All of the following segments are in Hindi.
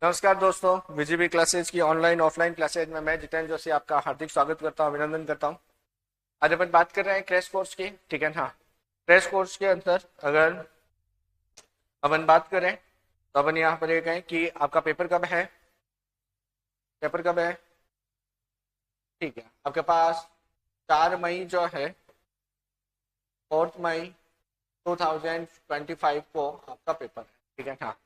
नमस्कार दोस्तों, विजीबी क्लासेज की ऑनलाइन ऑफलाइन क्लासेज में मैं जितेंद्र जोशी आपका हार्दिक स्वागत करता हूं, अभिनंदन करता हूं। आज अपन बात कर रहे हैं क्रैश कोर्स की। ठीक है। हाँ, क्रैश कोर्स के अंदर अगर अपन बात करें तो अपन यहाँ पर ये कहें कि आपका पेपर कब है। पेपर कब है? ठीक है, आपके पास 4 मई जो है, 4 मई 2025 को आपका पेपर है। ठीक है। हाँ,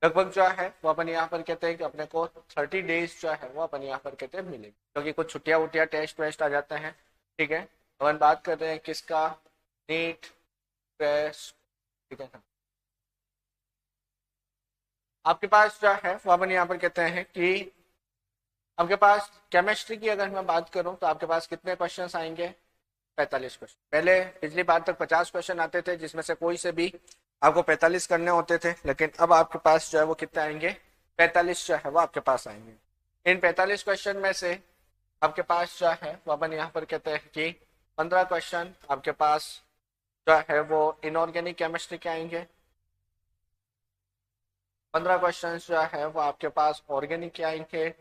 लगभग जो है वो अपन यहाँ पर कहते हैं कि अपने को 30 डेज जो है वो अपन यहाँ पर कहते हैं मिलेगी, क्योंकि कुछ छुट्टियां वुट्टियां टेस्ट वेस्ट आ जाते हैं। ठीक है, अपन बात कर रहे हैं किसका? NEET test. ठीक है ना, आपके पास जो है वो अपन यहाँ पर कहते हैं कि आपके पास केमिस्ट्री की अगर मैं बात करूं तो आपके पास कितने क्वेश्चन आएंगे? 45 क्वेश्चन। पहले पिछली बार तक 50 क्वेश्चन आते थे, जिसमें से कोई से भी आपको 45 करने होते थे, लेकिन अब आपके पास जो है वो कितने आएंगे? 45 जो है वो आपके पास आएंगे। इन 45 क्वेश्चन में से आपके पास जो है वो अपन यहाँ पर कहते हैं कि 15 क्वेश्चन आपके पास जो है वो इनऑर्गेनिक केमिस्ट्री के आएंगे। 15 क्वेश्चन जो है वो आपके पास ऑर्गेनिक के आएंगे,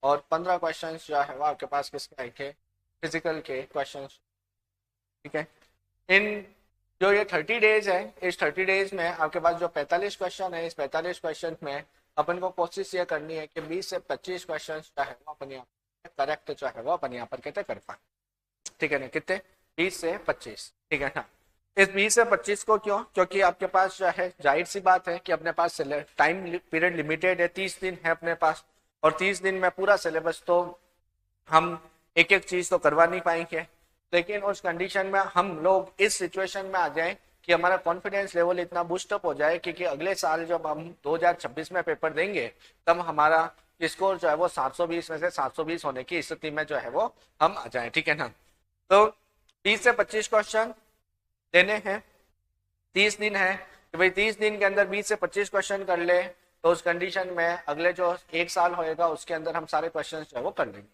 और 15 क्वेश्चन जो है वो आपके पास किसके आएंगे? फिजिकल के क्वेश्चन। ठीक है। इन जो ये 30 डेज है, इस 30 डेज में आपके पास जो 45 क्वेश्चन है, इस 45 क्वेश्चन में अपन को कोशिश ये करनी है कि 20 से 25 क्वेश्चन जो है वो अपन यहाँ करेक्ट जो है वो अपन यहाँ पर कहते कर पाए। ठीक है ना, कितने? 20 से 25। ठीक है ना, इस 20 से 25 को क्यों? क्योंकि आपके पास जो है जाहिर सी बात है कि अपने पास टाइम पीरियड लिमिटेड है, 30 दिन है अपने पास, और 30 दिन में पूरा सिलेबस तो हम एक एक चीज तो करवा नहीं पाएंगे। लेकिन उस कंडीशन में हम लोग इस सिचुएशन में आ जाएं कि हमारा कॉन्फिडेंस लेवल इतना बूस्टअप हो जाए कि अगले साल जब हम 2026 में पेपर देंगे, तब हमारा स्कोर जो है वो 720 में से 720 होने की स्थिति में जो है वो हम आ जाए। ठीक है ना, तो 20 से 25 क्वेश्चन देने हैं। 30 दिन है कि भाई 30 दिन के अंदर 20 से 25 क्वेश्चन कर ले, तो उस कंडीशन में अगले जो एक साल होएगा उसके अंदर हम सारे क्वेश्चन जो है वो कर लेंगे।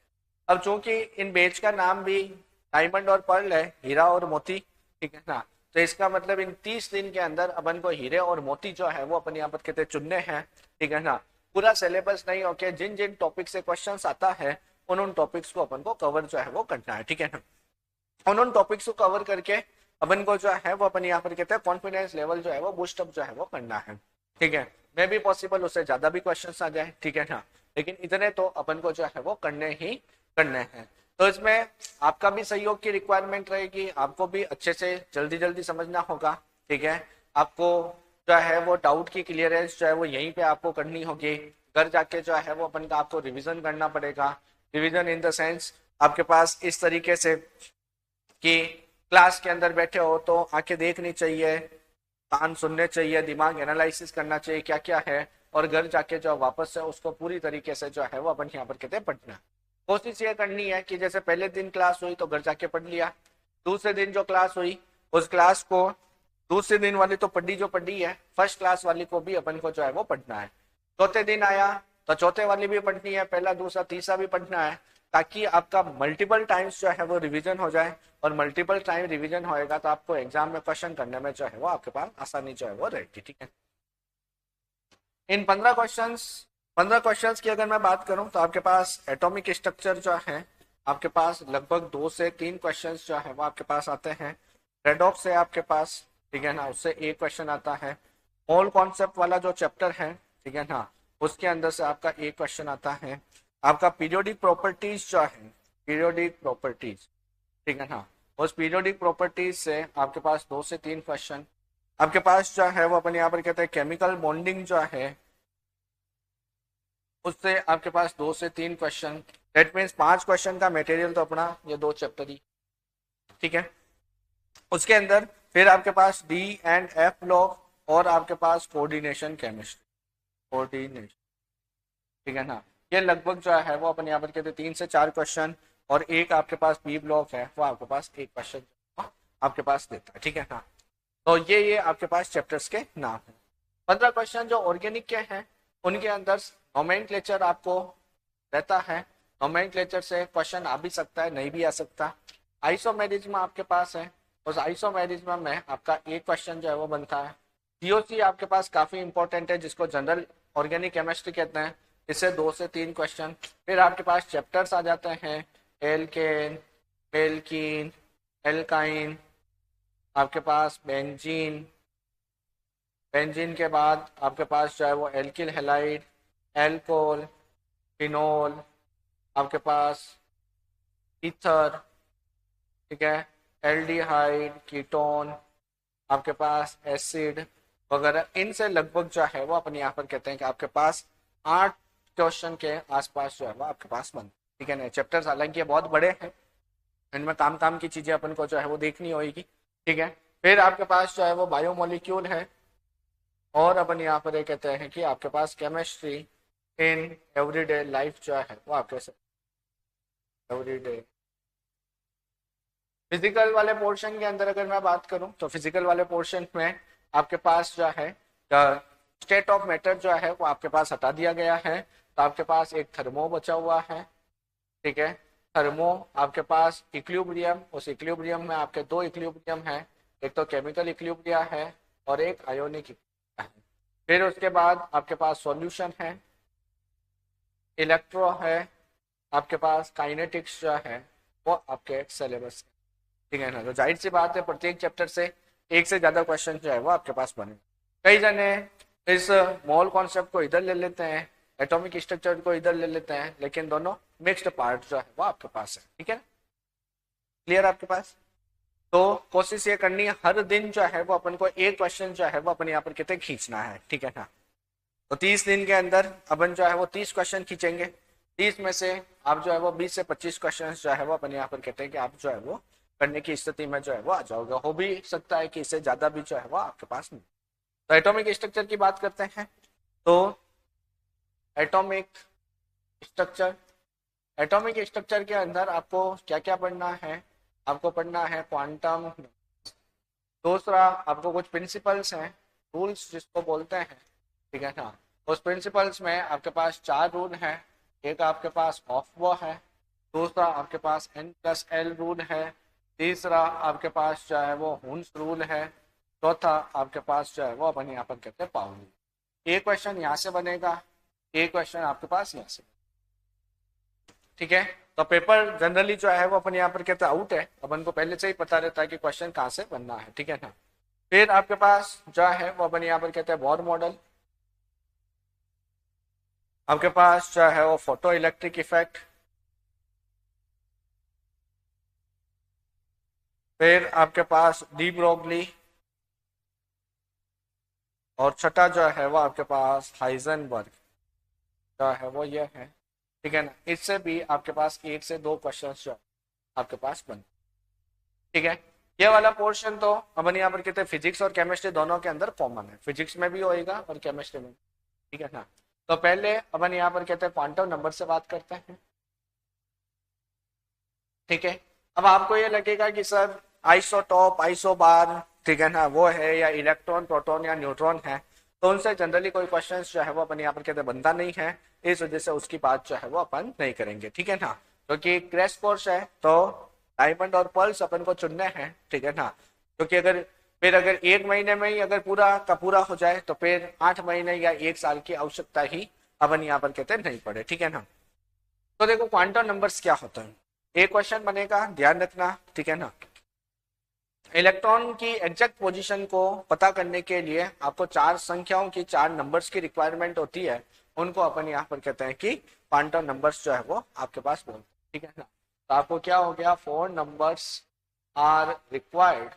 अब चूंकि इन बेच का नाम भी डायमंड और पर्ल है, हीरा और मोती। ठीक है ना, तो इसका मतलब इन 30 दिन के अंदर अपन को हीरे और मोती जो है वो अपन यहाँ पर कहते चुनने हैं। ठीक है ना, पूरा सिलेबस नहीं होके जिन जिन टॉपिक से क्वेश्चंस आता है उन टॉपिक्स को अपन को कवर जो है वो करना है। ठीक है ना, उन टॉपिक्स को कवर करके अपन को जो है वो अपन यहाँ पर कहते हैं कॉन्फिडेंस लेवल जो है वो बूस्टअप जो है वो करना है। ठीक है, मे भी पॉसिबल उससे ज्यादा भी क्वेश्चंस आ जाए। ठीक है ना, लेकिन इतने तो अपन को जो है वो करने ही करने हैं। तो इसमें आपका भी सहयोग की रिक्वायरमेंट रहेगी, आपको भी अच्छे से जल्दी जल्दी समझना होगा। ठीक है, आपको जो है वो डाउट की क्लियरेंस जो है वो यहीं पे आपको करनी होगी। घर जाके जो है वो अपन का आपको रिवीजन करना पड़ेगा। रिवीजन इन द सेंस आपके पास इस तरीके से कि क्लास के अंदर बैठे हो तो आंखें देखनी चाहिए, कान सुनने चाहिए, दिमाग एनालिसिस करना चाहिए क्या क्या है, और घर जाके जो वापस से उसको पूरी तरीके से जो है वो अपन यहाँ पर कहते हैं पढ़ना। कोशिश ये करनी है कि जैसे पहले दिन क्लास हुई तो घर जाके पढ़ लिया, दूसरे दिन जो क्लास हुई उस क्लास को दूसरे दिन वाली तो पढ़ी जो पढ़ी है, फर्स्ट क्लास वाली को भी अपन को जो है वो पढ़ना है। चौथे दिन आया तो चौथे वाली भी पढ़नी है, पहला दूसरा तीसरा भी पढ़ना है, ताकि आपका मल्टीपल टाइम्स जो है वो रिवीजन हो जाए। और मल्टीपल टाइम रिवीजन होएगा तो आपको एग्जाम में क्वेश्चन करने में जो है वो आपके पास आसानी जो है वो रहेगी। ठीक है, इन 15 क्वेश्चंस की अगर मैं बात करूं तो आपके पास एटॉमिक स्ट्रक्चर जो है आपके पास लगभग 2 से 3 क्वेश्चंस जो है वो आपके पास आते हैं। रेडॉक्स है आपके पास, ठीक है ना, उससे एक क्वेश्चन आता है। मोल कॉन्सेप्ट वाला जो चैप्टर है, ठीक है ना, उसके अंदर से आपका एक क्वेश्चन आता है। आपका पीरियोडिक प्रॉपर्टीज जो है, पीरियोडिक प्रॉपर्टीज, ठीक है ना, उस पीरियोडिक प्रॉपर्टीज से आपके पास 2 से 3 क्वेश्चन। आपके पास जो है वो अपन यहाँ पर कहते हैं केमिकल बॉन्डिंग जो है, उससे आपके पास 2 से 3 क्वेश्चन। दैट मीन्स 5 क्वेश्चन का मटेरियल तो अपना ये 2 चैप्टर ही। ठीक है, उसके अंदर फिर आपके पास डी एंड एफ ब्लॉक, और आपके पास कोऑर्डिनेशन केमिस्ट्री, कोऑर्डिनेशन। ठीक है ना, ये लगभग जो है वो अपन यहाँ पर कहते हैं 3 से 4 क्वेश्चन, और एक आपके पास बी ब्लॉक है वो आपके पास एक क्वेश्चन आपके पास देता है। ठीक है ना, तो ये आपके पास चैप्टर्स के नाम है। 15 क्वेश्चन जो ऑर्गेनिक के हैं उनके अंदर नोमेनक्लेचर आपको रहता है। नोमेनक्लेचर से क्वेश्चन आ भी सकता है, नहीं भी आ सकता। आइसोमेरिज्म आपके पास है, उस आइसोमेरिज्म में आपका एक क्वेश्चन जो है वो बनता है। सीओसी आपके पास काफी इंपॉर्टेंट है, जिसको जनरल ऑर्गेनिक केमिस्ट्री कहते हैं। इससे 2 से 3 क्वेश्चन। फिर आपके पास चैप्टर्स आ जाते हैं, एल्केन, एल्कीन, एल्काइन, आपके पास बेंजीन, बेंजीन के बाद आपके पास जो है वो एल्किल हैलाइड, एल्कोहल, फिनोल, आपके पास ईथर, ठीक है, एल्डिहाइड, कीटोन, आपके पास एसिड वगैरह। इनसे लगभग जो है वो अपन यहाँ पर कहते हैं कि आपके पास 8 क्वेश्चन के आसपास जो है वो आपके पास बन, ठीक है ना। चैप्टर्स हालांकि ये बहुत बड़े हैं, इनमें काम काम की चीजें अपन को जो है वो देखनी होगी, ठीक है। फिर आपके पास जो है वो बायोमोलिक्यूल है, और अपन यहाँ पर ये कहते हैं कि आपके पास केमिस्ट्री इन एवरीडे लाइफ जो है वो आपके एवरीडे। फिजिकल वाले पोर्शन के अंदर अगर मैं बात करूं तो फिजिकल वाले पोर्शन में आपके पास जो है स्टेट ऑफ मैटर जो है वो आपके पास हटा दिया गया है, तो आपके पास एक थर्मो बचा हुआ है, ठीक है। थर्मो आपके पास इक्विलिब्रियम, उस इक्विलिब्रियम में आपके 2 इक्विलिब्रियम है, एक तो केमिकल इक्विलिब्रिया है और एक आयोनिक है। फिर उसके बाद आपके पास सॉल्यूशन है, इलेक्ट्रो है, आपके पास काइनेटिक्स जो है वो आपके सिलेबस, ठीक है ना। तो जाहिर सी बात है प्रत्येक चैप्टर से एक से ज्यादा क्वेश्चन जो है वो आपके पास बने। कई जने इस मोल कॉन्सेप्ट को इधर ले लेते हैं, एटॉमिक स्ट्रक्चर को इधर ले लेते हैं, लेकिन दोनों मिक्स्ड पार्ट जो है वो आपके पास है, ठीक है। क्लियर आपके पास? तो कोशिश ये करनी है हर दिन जो है वो अपन को एक क्वेश्चन जो है वो अपन यहाँ पर कितने खींचना है, ठीक है ना। तो 30 दिन के अंदर अपन जो है वो 30 क्वेश्चन खींचेंगे। 30 में से आप जो है वो 20 से 25 क्वेश्चन जो है वो अपन यहाँ पर कहते हैं कि आप जो है वो करने की स्थिति में जो है वो आ जाओगे। हो भी सकता है कि इससे ज्यादा भी जो है वो आपके पास नहीं। तो एटॉमिक स्ट्रक्चर की बात करते हैं। तो एटॉमिक स्ट्रक्चर, एटॉमिक स्ट्रक्चर के अंदर आपको क्या क्या पढ़ना है? आपको पढ़ना है क्वांटम। दूसरा आपको कुछ प्रिंसिपल्स हैं, रूल्स जिसको बोलते हैं, ठीक है ना। उस प्रिंसिपल्स में आपके पास 4 रूल हैं। एक आपके पास ऑफ वो है, दूसरा आपके पास N+L रूल है, तीसरा आपके पास जो है वो हुन्स रूल है, चौथा आपके पास जो है वो अपन यहाँ पर कहते हैं पाउली। एक क्वेश्चन यहाँ से बनेगा, एक क्वेश्चन आपके पास यहाँ से, ठीक है। तो पेपर जनरली जो है वो अपन यहाँ पर कहते हैं आउट है, अपन को पहले से ही पता रहता है कि क्वेश्चन कहाँ से बनना है, ठीक है ना। फिर आपके पास जो है वो अपन यहाँ पर कहते हैं बोर मॉडल, आपके पास जो है वो फोटो इलेक्ट्रिक इफेक्ट, फिर आपके पास डी ब्रोगली, और छठा जो है वो आपके पास हाइजेनबर्ग जो है वो ये है, ठीक है ना। इससे भी आपके पास 1 से 2 क्वेश्चन जो आपके पास बन, ठीक है। ये वाला पोर्शन तो अपन यहाँ पर कहते हैं फिजिक्स और केमिस्ट्री दोनों के अंदर कॉमन है, फिजिक्स में भी होएगा और केमिस्ट्री में, ठीक है ना। तो पहले अपन यहाँ पर कहते हैं क्वांटम नंबर से बात करते हैं, ठीक है। अब आपको ये लगेगा कि सर आइसोटॉप, आइसोबार, ठीक है ना, वो है, या इलेक्ट्रॉन, प्रोटॉन या न्यूट्रॉन है, तो उनसे जनरली कोई क्वेश्चन जो है वो अपन यहाँ पर कहते हैं बनता नहीं है, इस वजह से उसकी बात जो है वो अपन नहीं करेंगे, ठीक है ना। क्योंकि क्रैश कोर्स है तो डायमंड और पर्ल्स अपन को चुनने हैं, ठीक है ना। क्योंकि अगर 1 महीने में ही अगर पूरा का पूरा हो जाए तो फिर 8 महीने या 1 साल की आवश्यकता ही अपन यहाँ पर कहते हैं नहीं पड़े, ठीक है ना। तो देखो क्वांटम नंबर्स क्या होता है, एक क्वेश्चन बनेगा, ध्यान रखना, ठीक है ना। इलेक्ट्रॉन की एग्जैक्ट पोजीशन को पता करने के लिए आपको 4 संख्याओं की, 4 नंबर्स की रिक्वायरमेंट होती है, उनको अपन यहाँ पर कहते हैं कि क्वांटम नंबर्स जो है वो आपके पास बोलते हैं, ठीक है ना। तो आपको क्या हो गया, 4 numbers are required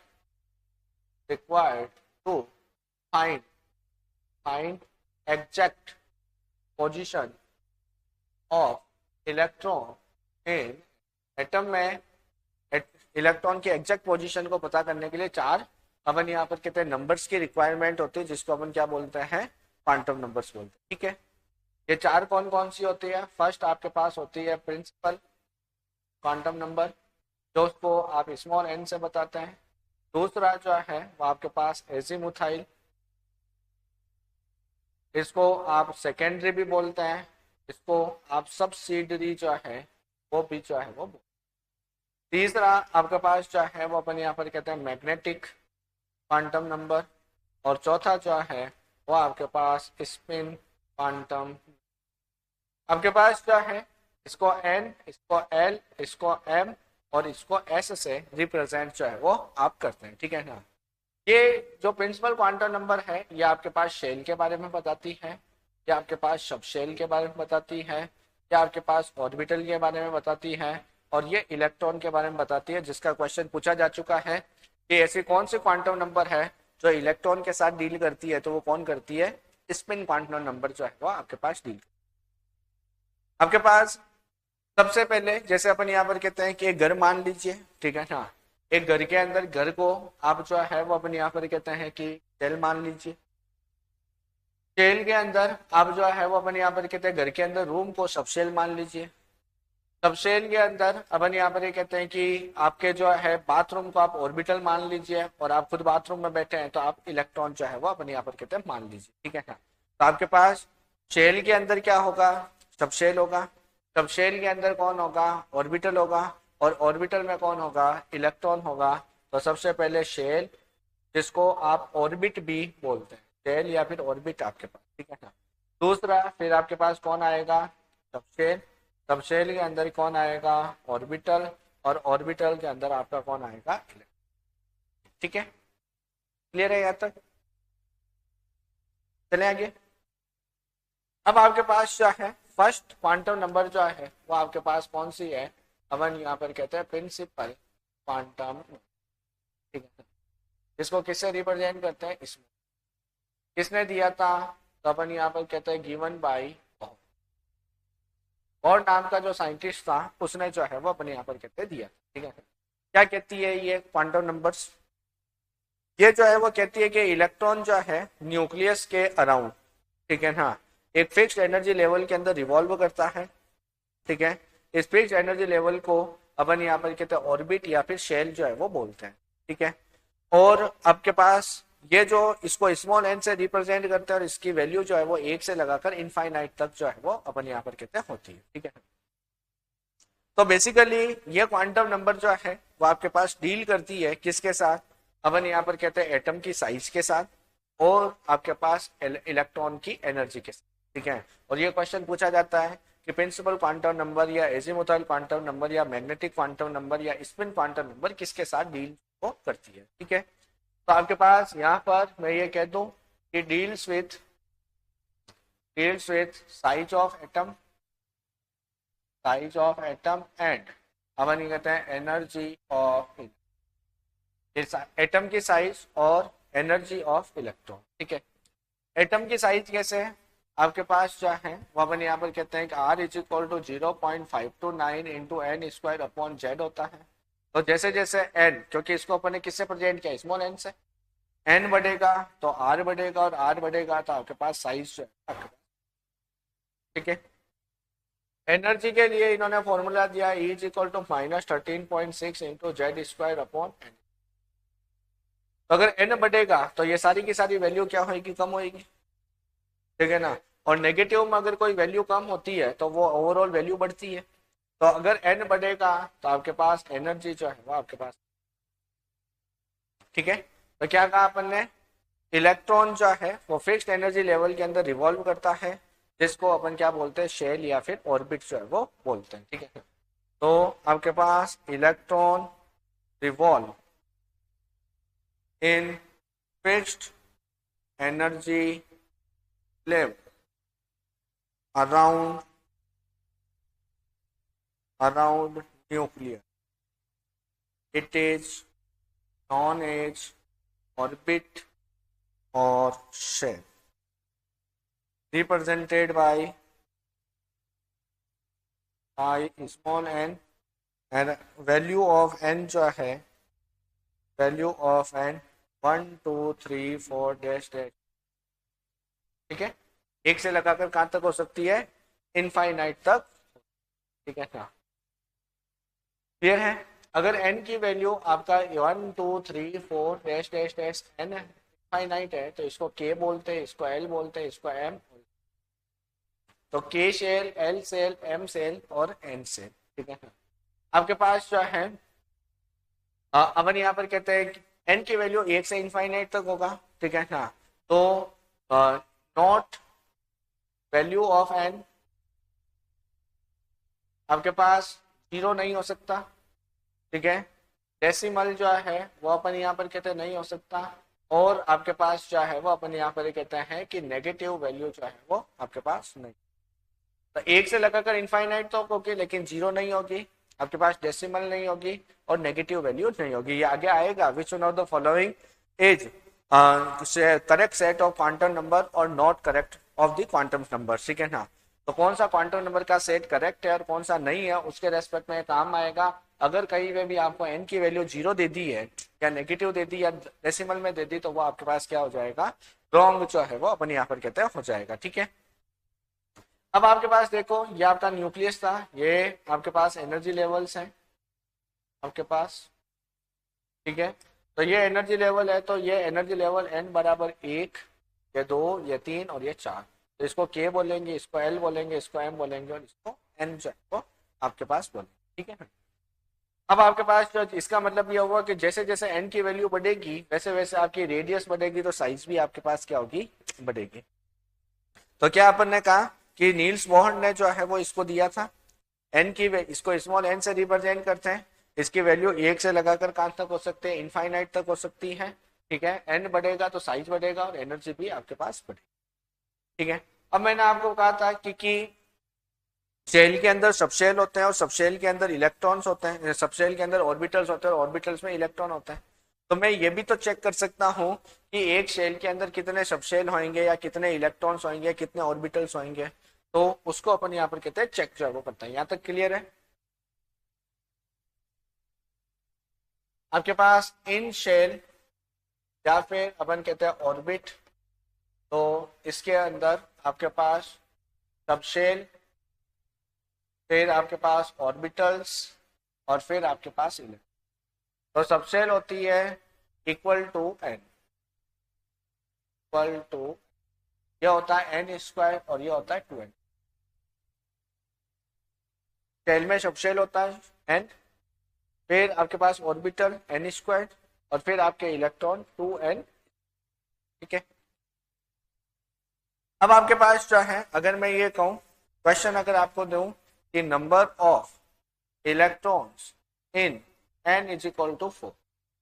to find exact position of electron in atom में। इलेक्ट्रॉन की एग्जैक्ट पोजीशन को पता करने के लिए 4 अपन यहाँ पर कहते हैं नंबर्स की रिक्वायरमेंट होती है, जिसको अपन क्या बोलते हैं, क्वांटम नंबर्स बोलते हैं, ठीक है। ये 4 कौन कौन सी होती है? फर्स्ट आपके पास होती है प्रिंसिपल क्वांटम नंबर, जो उसको आप स्मॉल n से बताते हैं। दूसरा जो है वो आपके पास एजीमुथाइल, इसको आप सेकेंडरी भी बोलते हैं, इसको आप सबसिडरी जो है वो भी जो है वो। तीसरा आपके पास जो है वो अपन यहाँ पर कहते हैं मैग्नेटिक क्वांटम नंबर, और चौथा जो है वो आपके पास स्पिन क्वांटम, आपके पास क्या है, इसको एन, इसको एल, इसको एम और इसको एस से रिप्रेजेंट जो है वो आप करते हैं, ठीक है ना। ये जो प्रिंसिपल क्वांटम नंबर है ये आपके पास शेल के बारे में बताती है, या आपके पास सब शेल के बारे में बताती है, या आपके पास ऑर्बिटल के बारे में बताती है, और ये इलेक्ट्रॉन के बारे में बताती है, जिसका क्वेश्चन पूछा जा चुका है कि ऐसी कौन सी क्वांटम नंबर है जो इलेक्ट्रॉन के साथ डील करती है, तो वो कौन करती है, स्पिन क्वांटम नंबर जो है वो आपके पास डील। आपके पास सबसे पहले जैसे अपन यहाँ पर कहते हैं कि एक घर मान लीजिए, ठीक है ना। एक घर के अंदर घर को आप जो है वो अपन यहाँ पर कहते हैं कि सेल मान लीजिए। सेल के अंदर आप जो है वो अपन यहाँ पर कहते हैं घर के अंदर रूम को सबसेल मान लीजिए। सबसेल के अंदर अपन यहाँ पर ये कहते हैं कि आपके जो है बाथरूम को आप ऑर्बिटल मान लीजिए, और आप खुद बाथरूम में बैठे हैं तो आप इलेक्ट्रॉन जो है वो अपन यहाँ पर कहते हैं मान लीजिए, ठीक है ना। तो आपके पास शेल के अंदर क्या होगा, सबसेल होगा। सबसेल के अंदर कौन होगा, ऑर्बिटल होगा, और ऑर्बिटल में कौन होगा, इलेक्ट्रॉन होगा। तो सबसे पहले शेल, जिसको आप ऑर्बिट भी बोलते हैं, शेल या फिर ऑर्बिट आपके पास, ठीक है ना। दूसरा फिर आपके पास कौन आएगा, सबसेल। सबसेल के अंदर कौन आएगा, ऑर्बिटल, और ऑर्बिटल के अंदर आपका कौन आएगा, इलेक्ट्रॉन, ठीक है। क्लियर है यहाँ तक, चले आगे। अब आपके पास क्या है, फर्स्ट क्वांटम नंबर जो है वो आपके पास कौन सी है, अपन यहाँ पर कहते हैं प्रिंसिपल क्वांटम, ठीक है। इसको किससे रिप्रेजेंट करते हैं, इसमें किसने दिया था, तो अपन यहाँ पर कहते हैं गिवन बाई और नाम का जो साइंटिस्ट था उसने जो है वो अपन यहाँ पर कहते दिया, ठीक है। क्या कहती है ये क्वांटम नंबर्स, ये जो है वो कहती है कि इलेक्ट्रॉन जो है न्यूक्लियस के अराउंड, ठीक है ना, एक फिक्स्ड एनर्जी लेवल के अंदर रिवॉल्व करता है, ठीक है। इस फिक्स्ड एनर्जी लेवल को अपन यहाँ पर कहते हैं ऑर्बिट या फिर शेल जो है वो बोलते हैं, ठीक है। और आपके पास ये जो इसको स्मॉल एन से रिप्रेजेंट करते हैं, और इसकी वैल्यू जो है वो 1 से लगाकर इनफाइनाइट तक जो है वो अपन यहाँ पर कहते हैं होती है, ठीक है। तो बेसिकली ये क्वांटम नंबर जो है वो आपके पास डील करती है किसके साथ, अपन यहाँ पर कहते हैं एटम की साइज के साथ, और आपके पास इलेक्ट्रॉन की एनर्जी के साथ, ठीक है। और ये क्वेश्चन पूछा जाता है कि प्रिंसिपल क्वांटम नंबर या एजीमुथल क्वांटम नंबर या मैग्नेटिक क्वांटम नंबर या स्पिन क्वांटम नंबर किसके साथ डील को करती है, ठीक है। तो आपके पास यहाँ पर मैं ये कह दूं कि deals with size of atom and अपन ये कहते हैं एनर्जी ऑफ एटम की साइज और एनर्जी ऑफ इलेक्ट्रॉन, ठीक है। एटम की साइज कैसे है, आपके पास जो है वो अपन यहाँ पर कहते हैं कि R is equal to 0.529 into n square upon Z होता है। तो जैसे जैसे n, क्योंकि इसको अपन ने किससे प्रेजेंट किया, स्मॉल n से, n बढ़ेगा तो r बढ़ेगा, और r बढ़ेगा तो आपके पास साइज जो है, ठीक है। एनर्जी के लिए इन्होंने फॉर्मूला दिया E is equal to -13.6 into Z square upon n. तो अगर n बढ़ेगा तो ये सारी की सारी वैल्यू क्या होगी, कम होगी, ठीक है ना। और नेगेटिव में अगर कोई वैल्यू कम होती है तो वो ओवरऑल वैल्यू बढ़ती है। तो अगर n बढ़ेगा तो आपके पास एनर्जी जो है वो आपके पास, ठीक है। तो क्या कहा अपन ने, इलेक्ट्रॉन जो है वो फिक्स्ड एनर्जी लेवल के अंदर रिवॉल्व करता है, जिसको अपन क्या बोलते हैं, शेल या फिर ऑर्बिट जो है वो बोलते हैं, ठीक है। तो आपके पास electron revolve in fixed energy level around nucleus. It is known as orbit or shell, represented by small n, and value of n जो है, value of n 1 2 3 4 dash dash, ठीक है। एक से लगाकर कहां तक हो सकती है, इनफाइनाइट तक, ठीक है ना। क्लियर है। अगर n की वैल्यू आपका 1 2 3 4 dash dash dash n infinite है तो इसको k बोलते हैं, इसको l बोलते हैं, इसको m बोलते हैं। तो k shell, l shell, m shell और n सेल, ठीक है ना। आपके पास जो है अपन यहाँ पर कहते हैं n की वैल्यू 1 से इनफाइनाइट तक होगा, ठीक है ना। तो नॉट वैल्यू ऑफ n आपके पास जीरो नहीं हो सकता, ठीक है। डेसिमल जो है वो अपन यहाँ पर कहते हैं नहीं हो सकता, और आपके पास जो है वो अपन यहाँ पर कहते हैं कि नेगेटिव वैल्यू जो है वो आपके पास नहीं। तो एक से लगाकर इनफाइनाइट तो होगी, लेकिन जीरो नहीं होगी, आपके पास डेसिमल नहीं होगी, और नेगेटिव वैल्यू नहीं होगी। ये आगे आएगा, which one of the following is correct set of quantum number और not correct of the quantum number, ठीक है ना। तो कौन सा क्वांटम नंबर का सेट करेक्ट है और कौन सा नहीं है, उसके रेस्पेक्ट में काम आएगा। अगर कहीं पे भी आपको n की वैल्यू जीरो दे दी है या नेगेटिव दे दी या डेसिमल में दे दी, तो वो आपके पास क्या हो जाएगा, रॉन्ग जो है वो अपन यहाँ पर कहते हैं हो जाएगा, ठीक है। अब आपके पास देखो, ये आपका न्यूक्लियस था, ये आपके पास एनर्जी लेवल्स हैं आपके पास, ठीक है। तो ये एनर्जी लेवल है, तो ये एनर्जी लेवल n बराबर 1, ये 2, ये 3 और ये 4। तो इसको k बोलेंगे, इसको l बोलेंगे, इसको m बोलेंगे, और इसको n जो है वो आपके पास बोलेंगे, ठीक है। अब आपके पास जो इसका मतलब ये हुआ कि जैसे जैसे n की वैल्यू बढ़ेगी वैसे वैसे आपकी रेडियस बढ़ेगी, तो साइज भी आपके पास क्या होगी, बढ़ेगी। तो क्या अपन ने कहा कि नील्स बोहर ने जो है वो इसको दिया था n की, इसको स्मॉल n से रिप्रेजेंट करते हैं, इसकी वैल्यू 1 से लगाकर कहाँ तक हो सकते हैं, इनफाइनाइट तक हो सकती है, ठीक है। n बढ़ेगा तो साइज बढ़ेगा और एनर्जी भी आपके पास बढ़ेगी, ठीक है। अब मैंने आपको कहा था कि शेल के अंदर सबशेल होते हैं और सबशेल के अंदर इलेक्ट्रॉन्स होते हैं, सबशेल के अंदर ऑर्बिटल्स होते हैं और ऑर्बिटल्स में इलेक्ट्रॉन होते हैं। तो मैं ये भी तो चेक कर सकता हूँ कि एक शेल के अंदर कितने सबशेल होंगे या कितने इलेक्ट्रॉन्स होंगे, कितने ऑर्बिटल्स होंगे, तो उसको अपन यहाँ पर कहते हैं चेक जो है वो करते हैं। यहाँ तक क्लियर है। आपके पास इन शेल या फिर अपन कहते हैं ऑर्बिट, तो इसके अंदर आपके पास सबशेल, फिर आपके पास ऑर्बिटल्स, और फिर आपके पास इलेक्ट्रॉन। तो सबशेल होती है equal to n, equal to, ये होता है n स्क्वायर और ये होता है 2n। शेल में सबशेल होता है n, फिर आपके पास ऑर्बिटल n स्क्वायर, और फिर आपके इलेक्ट्रॉन 2n, ठीक है। अब आपके पास जो है, अगर मैं ये कहूं, क्वेश्चन अगर आपको दूं कि number of electrons in n is equal to 4,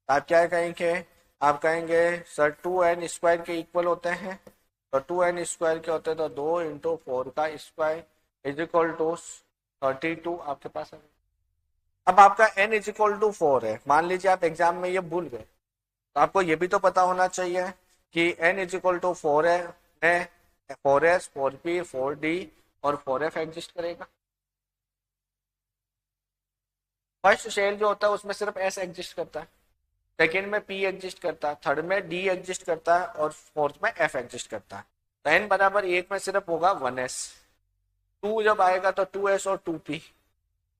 आप क्या कहेंगे, आप कहेंगे सर 2n स्क्वायर के इक्वल होते हैं, तो 2n स्क्वायर के होते हैं तो 2 इंटू 4 का स्क्वायर इज इक्वल टू 32 आपके पास है। अब आपका n इज इक्वल टू 4 है, मान लीजिए आप एग्जाम में ये भूल गए, तो आपको ये भी तो पता होना चाहिए कि n इज इक्वल टू 4 है, मैं 4s 4p 4d और 4f एग्जिस्ट करेगा। फर्स्ट शेल जो होता है उसमें सिर्फ s एग्जिस्ट करता है, सेकेंड में p एग्जिस्ट करता है, थर्ड में d एग्जिस्ट करता है, और फोर्थ में f एग्जिस्ट करता है। तो n बराबर 1 में सिर्फ होगा 1s, 2 जब आएगा तो 2s और 2p,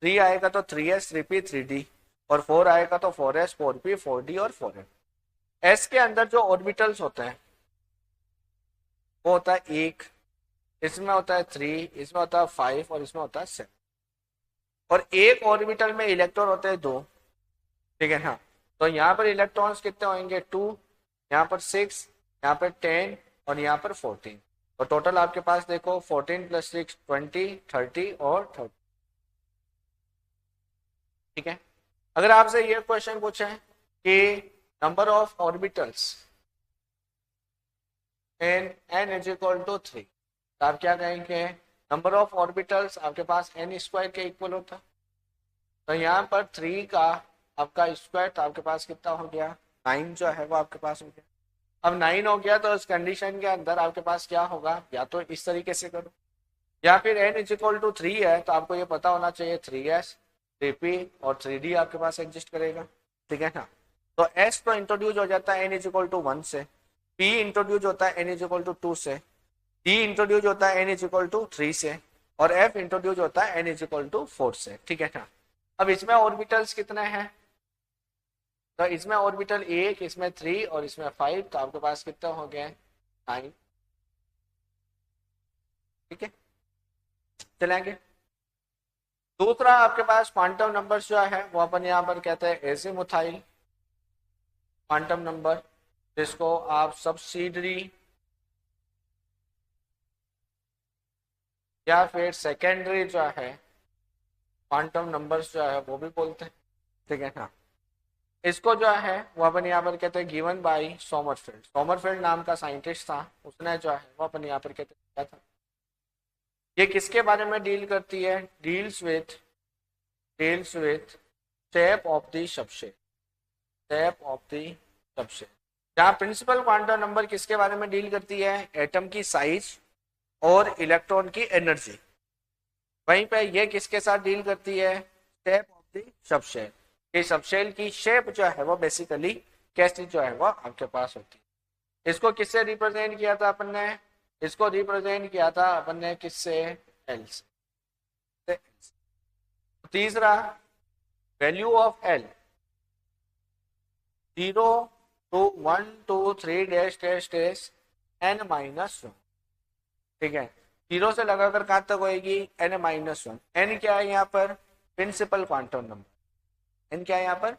3 आएगा तो 3s 3p 3d, और 4 आएगा तो 4s 4p 4d और 4f। s के अंदर जो ऑर्बिटल्स होते हैं वो होता है 1, इसमें होता है 3, इसमें होता है 5 और इसमें होता है 7, और एक ऑर्बिटल में इलेक्ट्रॉन होते हैं 2, ठीक है ना। तो यहाँ पर इलेक्ट्रॉन्स कितने होंगे 2, यहाँ पर 6, यहाँ पर 10 और यहाँ पर 14। तो टोटल आपके पास देखो 14 प्लस 6 20 30 और 30, ठीक है। अगर आपसे ये क्वेश्चन पूछे कि number of orbitals in n is equal to 3, तो आप क्या कहेंगे, नंबर ऑफ ऑर्बिटल्स आपके पास n स्क्वायर के इक्वल होता है। तो यहाँ पर 3 का आपका स्क्वायर, तो आपके पास कितना हो गया, 9 जो है वो आपके पास हो गया। अब 9 हो गया तो इस कंडीशन के अंदर आपके पास क्या होगा, या तो इस तरीके से करो, या फिर n इज इक्वल टू 3 है तो आपको ये पता होना चाहिए 3s 3p और 3d आपके पास एग्जिस्ट करेगा, ठीक है ना। तो s तो इंट्रोड्यूस हो जाता है n इज इक्वल टू 1 से, p इंट्रोड्यूस होता है n इज इक्वल टू 2 से, d इंट्रोड्यूस होता है n इज इक्वल टू 3 से, और f इंट्रोड्यूस होता है n इज इक्वल टू 4 से, ठीक है ना। अब इसमें ऑर्बिटल्स कितने हैं, तो इसमें ऑर्बिटल 1, इसमें 3 और इसमें 5, तो आपके पास कितना हो गया 9, ठीक है। चलेंगे दूसरा, आपके पास क्वांटम नंबर जो है वो अपन यहाँ पर कहते हैं एजीमुथाइल क्वांटम नंबर, जिसको आप सब्सिडरी या फिर सेकेंडरी जो है क्वांटम नंबर्स जो है वो भी बोलते हैं, ठीक है ना। इसको जो है वो अपन यहाँ पर कहते हैं गिवन बाय सोमरफेल्ड। सोमरफेल्ड नाम का साइंटिस्ट था, उसने जो है वो अपन यहाँ पर कहते हैं क्या था। ये किसके बारे में डील करती है, deals with shape of the subshell, shape of the subshell. जहाँ प्रिंसिपल क्वांटम नंबर किसके बारे में डील करती है, एटम की साइज और इलेक्ट्रॉन की एनर्जी। वहीं पे ये किसके साथ डील करती है, शेप ऑफ द सबशेल। ये सबशेल की शेप जो है वो बेसिकली कैसी जो है वो आपके पास होती है। इसको किससे रिप्रेजेंट किया था अपन ने, इसको रिप्रेजेंट किया था अपन ने किससे, एल से। तीसरा value of L 0 to 1 to 3 dash dash dash n-1, ठीक है। 0 से लगाकर कहां तक होएगी, n-1। n क्या है यहाँ पर, प्रिंसिपल क्वांटम नंबर। n क्या है यहाँ पर,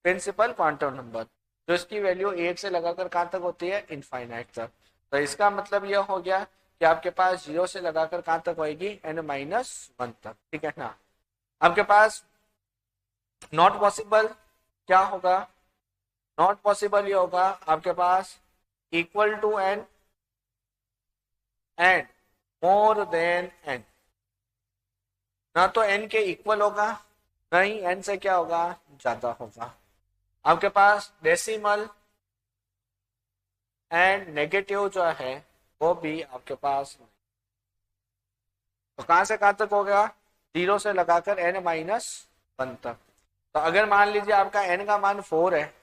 प्रिंसिपल क्वांटम नंबर, जो इसकी वैल्यू 1 से लगाकर कहां तक होती है, इनफाइनाइट तक। तो इसका मतलब यह हो गया कि आपके पास 0 से लगाकर कहां तक होएगी, n-1 तक, ठीक है ना। आपके पास नॉट पॉसिबल क्या होगा, नॉट पॉसिबल ये होगा आपके पास equal to n and more than n. ना तो एन के इक्वल होगा, ना ही एन से क्या होगा, ज्यादा होगा। आपके पास डेसिमल एंड नेगेटिव जो है वो भी आपके पास, तो कहां से कहां तक हो गया, 0 से लगाकर n-1 तक। तो अगर मान लीजिए आपका n का मान 4 है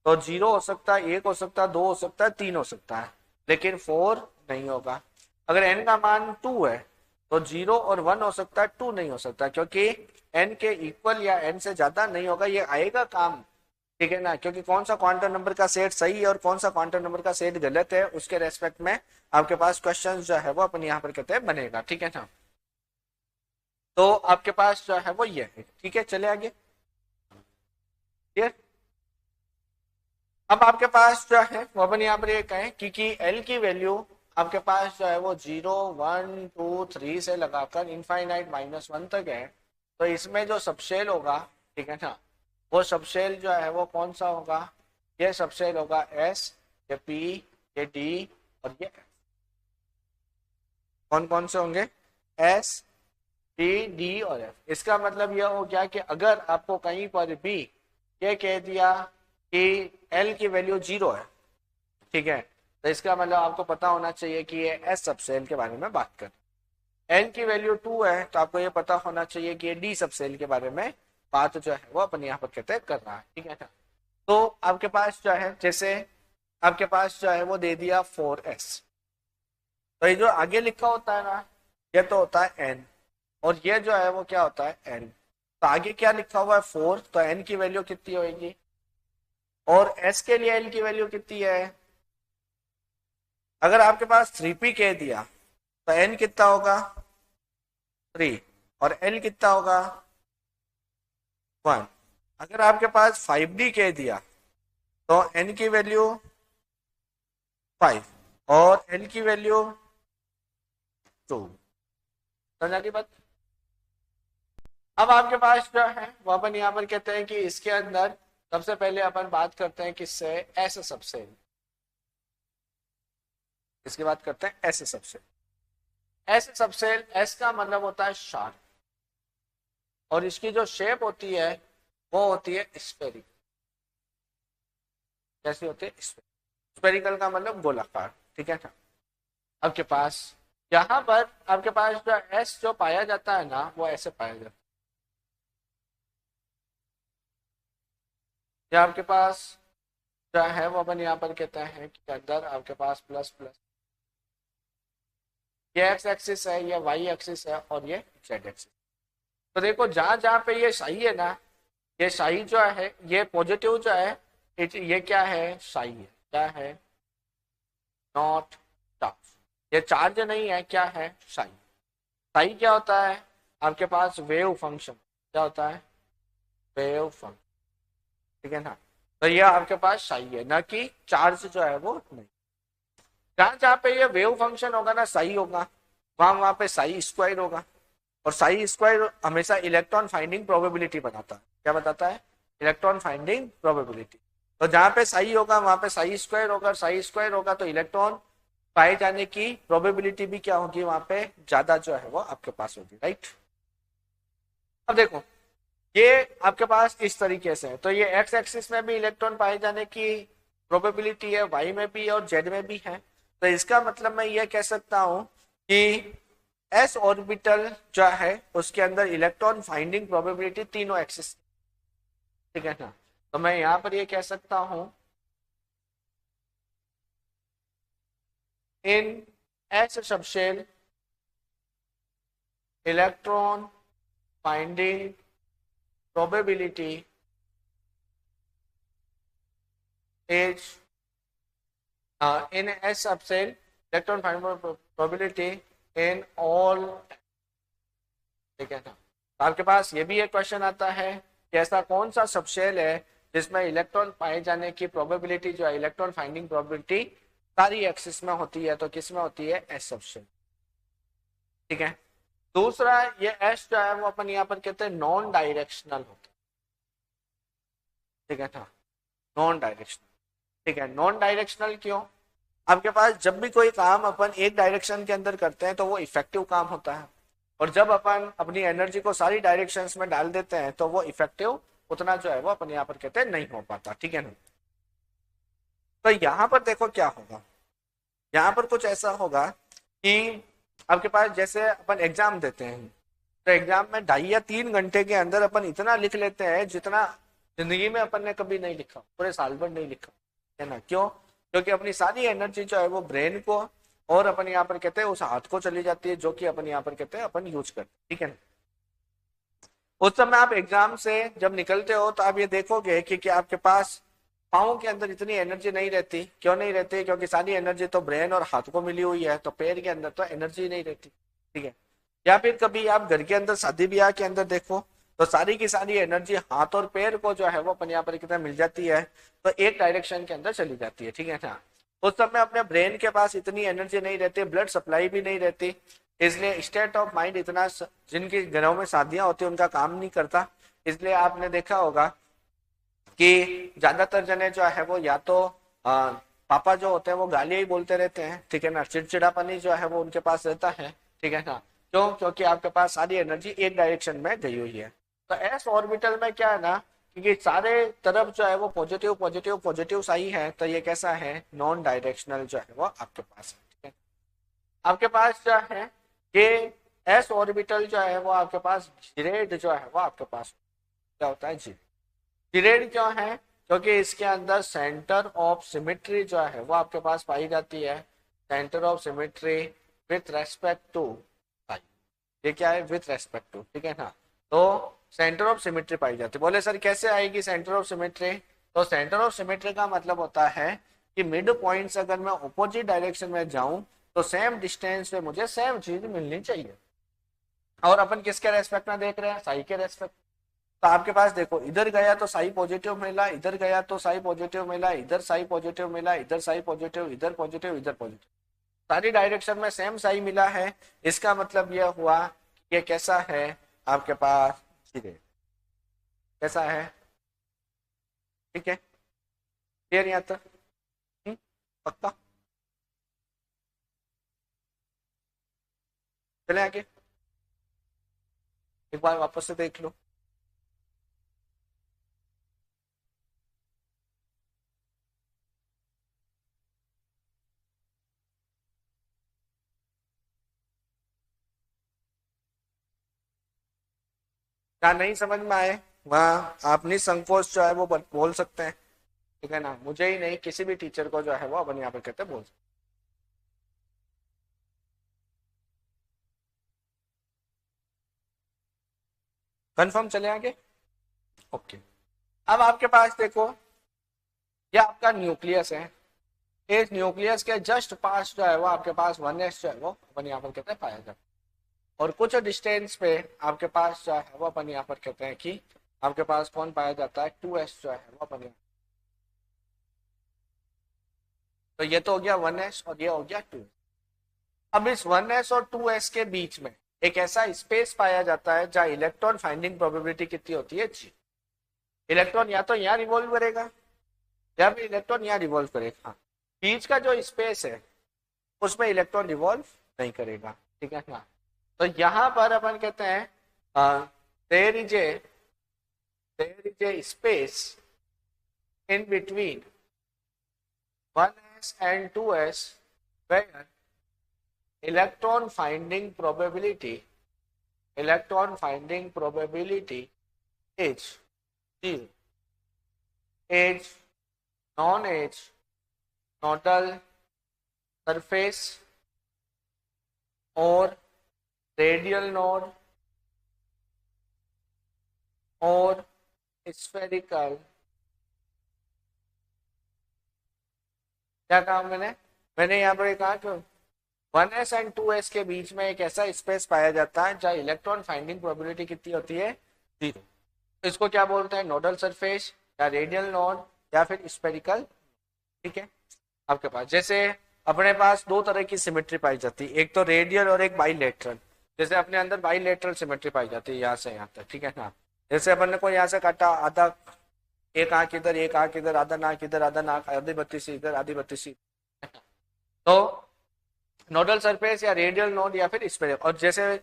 तो 0 हो सकता है, 1 हो सकता है, 2 हो सकता है, 3 हो सकता है, लेकिन 4 नहीं होगा। अगर n का मान 2 है तो 0 और 1 हो सकता है, 2 नहीं हो सकता, क्योंकि n के इक्वल या n से ज्यादा नहीं होगा, ये आएगा काम, ठीक है ना। क्योंकि कौन सा क्वांटम नंबर का सेट सही है और कौन सा क्वांटम नंबर का सेट गलत है, उसके रेस्पेक्ट में आपके पास क्वेश्चन जो है वो अपन यहाँ पर कहते हैं बनेगा, ठीक है ना। तो आपके पास जो है वो ये है, ठीक है। चले आगे, क्लियर। अब आपके पास जो है वो अपन यहाँ पर ये कहें कि एल की वैल्यू आपके पास जो है वो 0, 1, 2, 3 से लगाकर इनफाइनाइट -1 तक है। तो इसमें जो सबशेल होगा, ठीक है ना, वो सबशेल जो है वो कौन सा होगा, ये सबशेल होगा एस, ये पी, ये डी और ये एफ। कौन कौन से होंगे, एस, पी, डी और एफ। इसका मतलब यह हो गया कि अगर आपको कहीं पर भी ये कह दिया कि एल की वैल्यू 0 है, ठीक है, तो इसका मतलब आपको पता होना चाहिए कि ये एस सबसेल के बारे में बात कर। एन की वैल्यू 2 है तो आपको ये पता होना चाहिए कि ये डी सबसेल के बारे में बात जो है वो अपन यहाँ पर कहते हैं कर रहा है, ठीक है ना। तो आपके पास जो है, जैसे आपके पास जो है वो दे दिया 4s, तो ये जो आगे लिखा होता है ना, ये तो होता है n, और ये जो है वो क्या होता है n। तो आगे क्या लिखा हुआ है 4, तो n की वैल्यू कितनी होगी, और s के लिए l की वैल्यू कितनी है। अगर आपके पास 3p कह दिया तो n कितना होगा 3, और l कितना होगा 1। अगर आपके पास 5d कह दिया तो n की वैल्यू 5 और l की वैल्यू 2। समझा की बात। अब आपके पास जो है वो अपन यहाँ पर कहते हैं कि इसके अंदर सबसे पहले अपन बात करते हैं किससे, ऐसे सबसेल। इसकी बात करते हैं ऐसे सबसेल। ऐसे सबसेल, एस का मतलब होता है शार्प, और इसकी जो शेप होती है वो होती है स्फेरिकल। कैसी होती है, स्फेरिकल का मतलब गोलाकार, ठीक है ना। आपके पास यहाँ पर आपके पास जो एस जो पाया जाता है ना वो ऐसे पाया जाता है। या आपके पास जो है वो अपन यहाँ पर कहते हैं कि अंदर आपके पास प्लस प्लस, ये एक्स एक्सिस है, ये वाई एक्सिस है और ये जेड एक्सिस। तो देखो जहां जहां पे ये सही है ना, ये सही जो है, ये पॉजिटिव जो है, ये क्या है, सही है, क्या है, नॉट चार्ज। ये चार्ज नहीं है, क्या है, सही। सही क्या होता है, आपके पास वेव फंक्शन, क्या होता है, वेव फंक्शन, ठीक है ना। तो ये आपके पास सही है, ना कि चार्ज जो है वो नहीं। जहां जहां पे ये वेव फंक्शन होगा ना, सही होगा, वहां वहां पे सही स्क्वायर होगा, और साई स्क्वायर हमेशा इलेक्ट्रॉन फाइंडिंग प्रोबेबिलिटी बताता है। क्या बताता है? Electron finding probability. तो जहां पे साई होगा वहां पे साई स्क्वायर होगा, साई स्क्वायर होगा तो इलेक्ट्रॉन पाए जाने की प्रोबेबिलिटी भी क्या होगी, वहां पे ज्यादा जो है वो आपके पास होगी, राइट। अब देखो ये आपके पास इस तरीके से है, तो ये एक्स एक्सिस में भी इलेक्ट्रॉन पाए जाने की प्रोबेबिलिटी है, वाई में भी और जेड में भी है। तो इसका मतलब मैं ये कह सकता हूं कि एस ऑर्बिटल जो है उसके अंदर इलेक्ट्रॉन फाइंडिंग प्रोबेबिलिटी तीनों एक्सिस, ठीक है ना। तो मैं यहां पर ये कह सकता हूं in S subshell electron finding probability is in S subcell electron finding probability in all, ठीक है ना। तो आपके पास ये भी एक क्वेश्चन आता है कि ऐसा कौन सा सबशेल है जिसमें इलेक्ट्रॉन पाए जाने की प्रोबेबिलिटी जो है, इलेक्ट्रॉन फाइंडिंग प्रोबेबिलिटी सारी एक्सिस में होती है, तो किस में होती है? एस सबशेल, ठीक है। दूसरा ये एस जो है वो अपन यहाँ पर कहते हैं नॉन डायरेक्शनल होता है, ठीक है ना, नॉन डायरेक्शनल, ठीक है। नॉन डायरेक्शनल क्यों? आपके पास जब भी कोई काम अपन एक डायरेक्शन के अंदर करते हैं तो वो इफेक्टिव काम होता है, और जब अपन अपनी एनर्जी को सारी डायरेक्शंस में डाल देते हैं तो वो इफेक्टिव उतना जो है वो अपन यहाँ पर कहते हैं नहीं हो पाता, ठीक है ना। तो यहाँ पर देखो क्या होगा, यहाँ पर कुछ ऐसा होगा कि आपके पास जैसे अपन एग्जाम देते हैं, तो एग्जाम में 2.5 या 3 घंटे के अंदर अपन इतना लिख लेते हैं जितना जिंदगी में अपन ने कभी नहीं लिखा, पूरे साल भर नहीं लिखा, है ना। क्यों? क्योंकि अपनी सारी एनर्जी जो है वो ब्रेन को और अपन यहाँ पर कहते हैं उस हाथ को चली जाती है, जो कि अपन यहाँ पर कहते हैं अपन यूज करते हैं, ठीक है ना। उस समय आप एग्जाम से जब निकलते हो तो आप ये देखोगे कि आपके पास पाँव के अंदर इतनी एनर्जी नहीं रहती। क्यों नहीं रहती? क्योंकि सारी एनर्जी तो ब्रेन और हाथ को मिली हुई है, तो पैर के अंदर तो एनर्जी नहीं रहती, ठीक है। या फिर कभी आप घर के अंदर शादी ब्याह के अंदर देखो तो सारी की सारी एनर्जी हाथ और पैर को जो है वो अपन यहाँ पर कितना मिल जाती है, तो एक डायरेक्शन के अंदर चली जाती है, ठीक है ना। उस समय अपने ब्रेन के पास इतनी एनर्जी नहीं रहती, ब्लड सप्लाई भी नहीं रहती, इसलिए स्टेट ऑफ माइंड इतना, जिनके घरों में शादियां होती है उनका काम नहीं करता। इसलिए आपने देखा होगा कि ज्यादातर जने जो है वो या तो पापा जो होते हैं वो गालियां ही बोलते रहते हैं, ठीक है ना, चिड़चिड़ापनी जो है वो उनके पास रहता है, ठीक है ना। क्यों? क्योंकि आपके पास सारी एनर्जी एक डायरेक्शन में गई हुई है। तो एस ऑर्बिटल में क्या है ना, क्योंकि सारे तरफ जो है वो पॉजिटिव पॉजिटिव पॉजिटिव सही है, तो ये कैसा है? नॉन डायरेक्शनल जो है वो आपके पास है, ठीक है। आपके पास जो है ये एस ऑर्बिटल जो है वो आपके पास जीरेड जो है वो आपके पास क्या होता है? जी, जीरेड क्यों है? क्योंकि इसके अंदर सेंटर ऑफ सिमेट्री जो है वो आपके पास पाई जाती है, centre of symmetry with respect to, ये क्या है? विथ रेस्पेक्ट टू, ठीक है ना। तो सेंटर ऑफ सिमेट्री पाई जाती है। बोले सर कैसे आएगी सेंटर ऑफ सिमेट्री? तो सेंटर ऑफ सिमेट्री का मतलब होता है कि मिड पॉइंट्स अगर मैं ऑपोजिट डायरेक्शन में जाऊं तो सेम डिस्टेंस पे मुझे सेम चीज मिलनी चाहिए। और अपन किसके रेस्पेक्ट में देख रहे हैं? साई के रेस्पेक्ट। तो आपके पास देखो इधर गया तो साई पॉजिटिव मिला, इधर गया तो साई पॉजिटिव मिला, इधर साई पॉजिटिव मिला, इधर साई पॉजिटिव, इधर पॉजिटिव, इधर पॉजिटिव, सारी डायरेक्शन में सेम साई मिला है। इसका मतलब यह हुआ कि ये कैसा है आपके पास? सीधे कैसा है? ठीक है, क्लियर यहाँ तक? पक्का? चले आगे एक बार वापस से देख लो। क्या नहीं समझ में आए वहाँ आप निसंकोच जो है वो बोल सकते हैं, ठीक है ना। मुझे ही नहीं, किसी भी टीचर को जो है वो अपन यहाँ पर कहते हैं बोल सकते। कंफर्म? चले आगे, ओके। अब आपके पास देखो ये आपका न्यूक्लियस है, इस न्यूक्लियस के जस्ट पास जो है वो आपके पास 1s जो है वो अपन यहाँ पर कहते हैं पाया जाता है, और कुछ डिस्टेंस पे आपके पास जो है वो अपन यहाँ पर कहते हैं कि आपके पास कौन पाया जाता है? 2s जो है वो अपन यहाँ। तो ये तो हो गया 1s और ये हो गया 2। अब इस 1s और 2s के बीच में एक ऐसा स्पेस पाया जाता है जहां इलेक्ट्रॉन फाइंडिंग प्रोबेबिलिटी कितनी होती है, जी। इलेक्ट्रॉन या तो यहाँ रिवॉल्व करेगा या फिर इलेक्ट्रॉन यहाँ रिवॉल्व करेगा। बीच का जो स्पेस है उसमें इलेक्ट्रॉन रिवॉल्व नहीं करेगा, ठीक है ना। तो यहाँ पर अपन कहते हैं there is a space in between 1s and 2s where electron finding probability is zero. Edge, non-edge, nodal surface or radial node और स्फेरिकल, क्या कहा मैंने यहाँ पर कहा कि 1s एंड 2s के बीच में एक ऐसा स्पेस पाया जाता है जहाँ इलेक्ट्रॉन फाइंडिंग प्रोबेबिलिटी कितनी होती है, जीरो। इसको क्या बोलते हैं, नोडल सरफेस या रेडियल नोड या फिर स्फेरिकल, ठीक है। आपके पास जैसे अपने पास दो तरह की सिमेट्री पाई जाती है, एक तो रेडियल और एक बाईलेटरल। जैसे अपने अंदर बाईलेटरल सिमेट्री पाई जाती है यहाँ से यहाँ तक, ठीक है ना। जैसे अपन ने कोई यहाँ से काटा, आधा एक आंख इधर एक आंख इधर, आधा नाक इधर आधा नाक, आधी बत्ती सी इधर आधी बत्ती सी, तो नोडल सरफेस या रेडियल नोड या फिर स्फेरिकल। और जैसे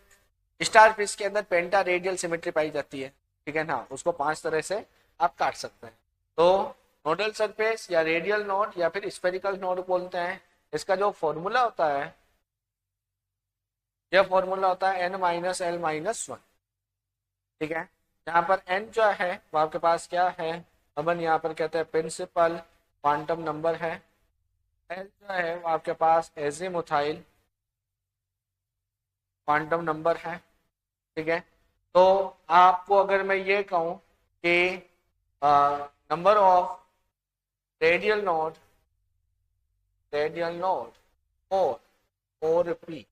स्टार फिश के अंदर पेंटा रेडियल सिमेट्री पाई जाती है, ठीक है ना, उसको 5 तरह से आप काट सकते हैं। तो नोडल सरफेस या रेडियल नोड या फिर स्फेरिकल नोड बोलते हैं। इसका जो फॉर्मूला होता है, यह फॉर्मूला होता है n-l-1, ठीक है। यहाँ पर n जो है वो आपके पास क्या है, अपन यहाँ पर कहते हैं प्रिंसिपल क्वांटम नंबर है। l जो है वो आपके पास एजीमुथाइल क्वांटम नंबर है, ठीक है। तो आपको अगर मैं ये कहूँ कि नंबर ऑफ रेडियल नोड और 4p,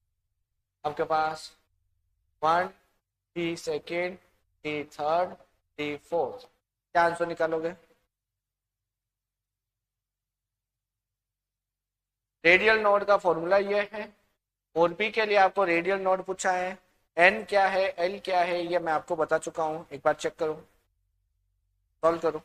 आपके पास 1 p second p third p fourth, क्या आंसर निकालोगे। रेडियल नोड का फॉर्मूला ये है, 4p के लिए आपको रेडियल नोड पूछा है, n क्या है l क्या है ये मैं आपको बता चुका हूं, एक बार चेक करो, सॉल्व करो।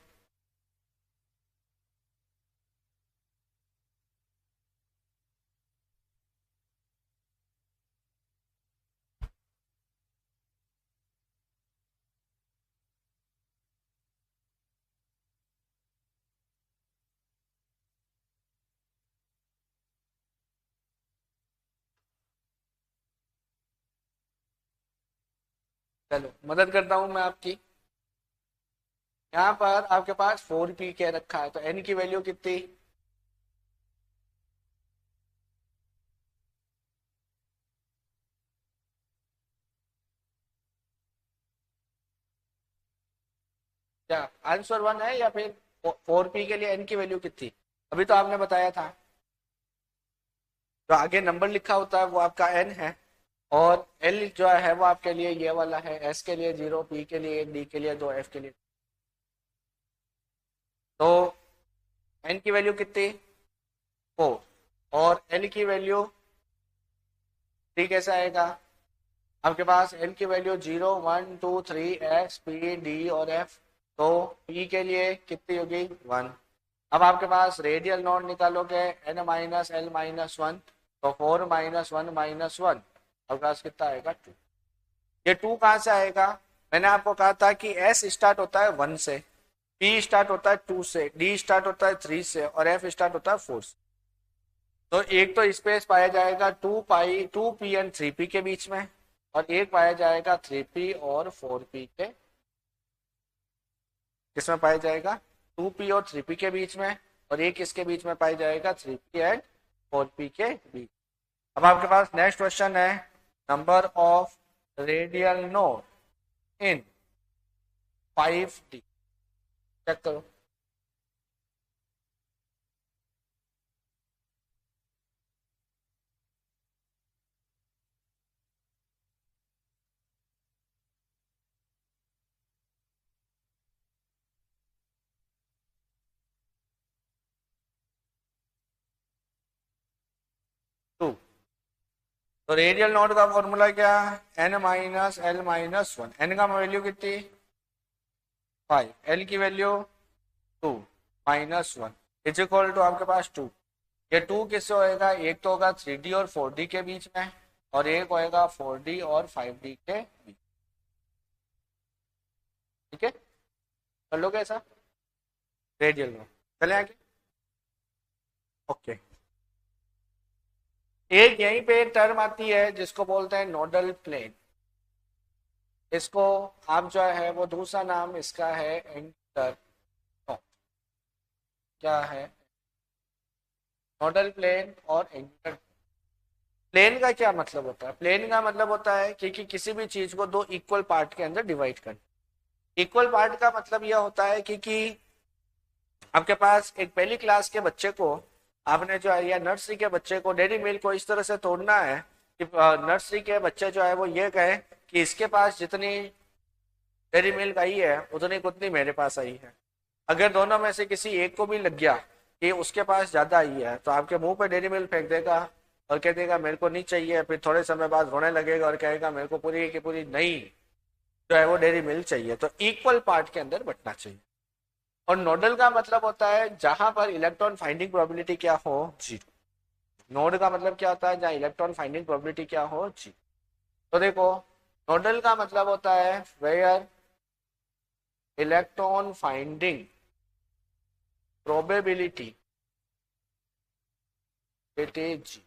चलो मदद करता हूं मैं आपकी। यहाँ पर आपके पास 4p के रखा है, तो n की वैल्यू कितनी, क्या आंसर 1 है या फिर 4p के लिए n की वैल्यू कितनी, अभी तो आपने बताया था। जो आगे नंबर लिखा होता है वो आपका n है, और l जो है वो आपके लिए ये वाला है, s के लिए 0, p के लिए 1, d के लिए 2, f के लिए। तो n की वैल्यू कितनी 4 और l की वैल्यू 3, कैसे आएगा, आपके पास l की वैल्यू 0, 1, 2, 3, s, p, d और f। तो p के लिए कितनी होगी 1। अब आपके पास रेडियल नोड निकालोगे n-l-1, तो 4-1-1, आपके पास कितना आएगा 2। ये 2 कहाँ से आएगा, मैंने आपको कहा था कि s स्टार्ट होता है 1 से, p स्टार्ट होता है 2 से, d स्टार्ट होता है 3 से और f स्टार्ट होता है 4 से। तो एक तो स्पेस पाया जाएगा 2p एंड 3p के बीच में, और एक पाया जाएगा 3p और 4p के, किसमें पाया जाएगा 2p और 3p के बीच में, और एक इसके बीच में पाया जाएगा 3p एंड 4p के बीच। अब आपके पास नेक्स्ट क्वेश्चन है, number of radial node in 5d, check करो। टू तो रेडियल नोड का फॉर्मूला क्या, n minus L minus one, n का वैल्यू कितनी 5, एल की value 2 minus one is equal to आपके पास 2। ये 2 किससे होएगा, एक तो होगा 3D और 4D के बीच में, और एक होएगा 4D और 5D के बीच। ठीक है, कर लोगे ऐसा रेडियल में, चले आगे। ओके, एक यहीं पे टर्म आती है जिसको बोलते हैं नोडल प्लेन। इसको आप जो है वो दूसरा नाम इसका है एंगुलर नोड। क्या है, नोडल प्लेन और एंगुलर। प्लेन का क्या मतलब होता है, प्लेन का मतलब होता है कि किसी भी चीज को दो इक्वल पार्ट के अंदर डिवाइड करना। इक्वल पार्ट का मतलब यह होता है कि आपके पास एक पहली क्लास के बच्चे को आपने जो है, या नर्सरी के बच्चे को डेयरी मिल्क को इस तरह से तोड़ना है कि नर्सरी के बच्चे जो है वो ये कहे कि इसके पास जितनी डेयरी मिल्क आई है उतनी उतनी मेरे पास आई है। अगर दोनों में से किसी एक को भी लग गया कि उसके पास ज्यादा आई है तो आपके मुंह पे डेयरी मिल्क फेंक देगा और कह देगा मेरे को नहीं चाहिए, फिर थोड़े समय बाद रोने लगेगा और कहेगा मेरे को पूरी की पूरी नई जो है वो डेयरी मिल्क चाहिए। तो इक्वल पार्ट के अंदर बंटना चाहिए। और नोडल का मतलब होता है जहां पर इलेक्ट्रॉन फाइंडिंग प्रोबेबिलिटी क्या हो, जीरो। नोड का मतलब क्या होता है, जहां इलेक्ट्रॉन फाइंडिंग प्रोबेबिलिटी क्या हो, जीरो। तो देखो, नोडल का मतलब होता है where electron finding probability it is,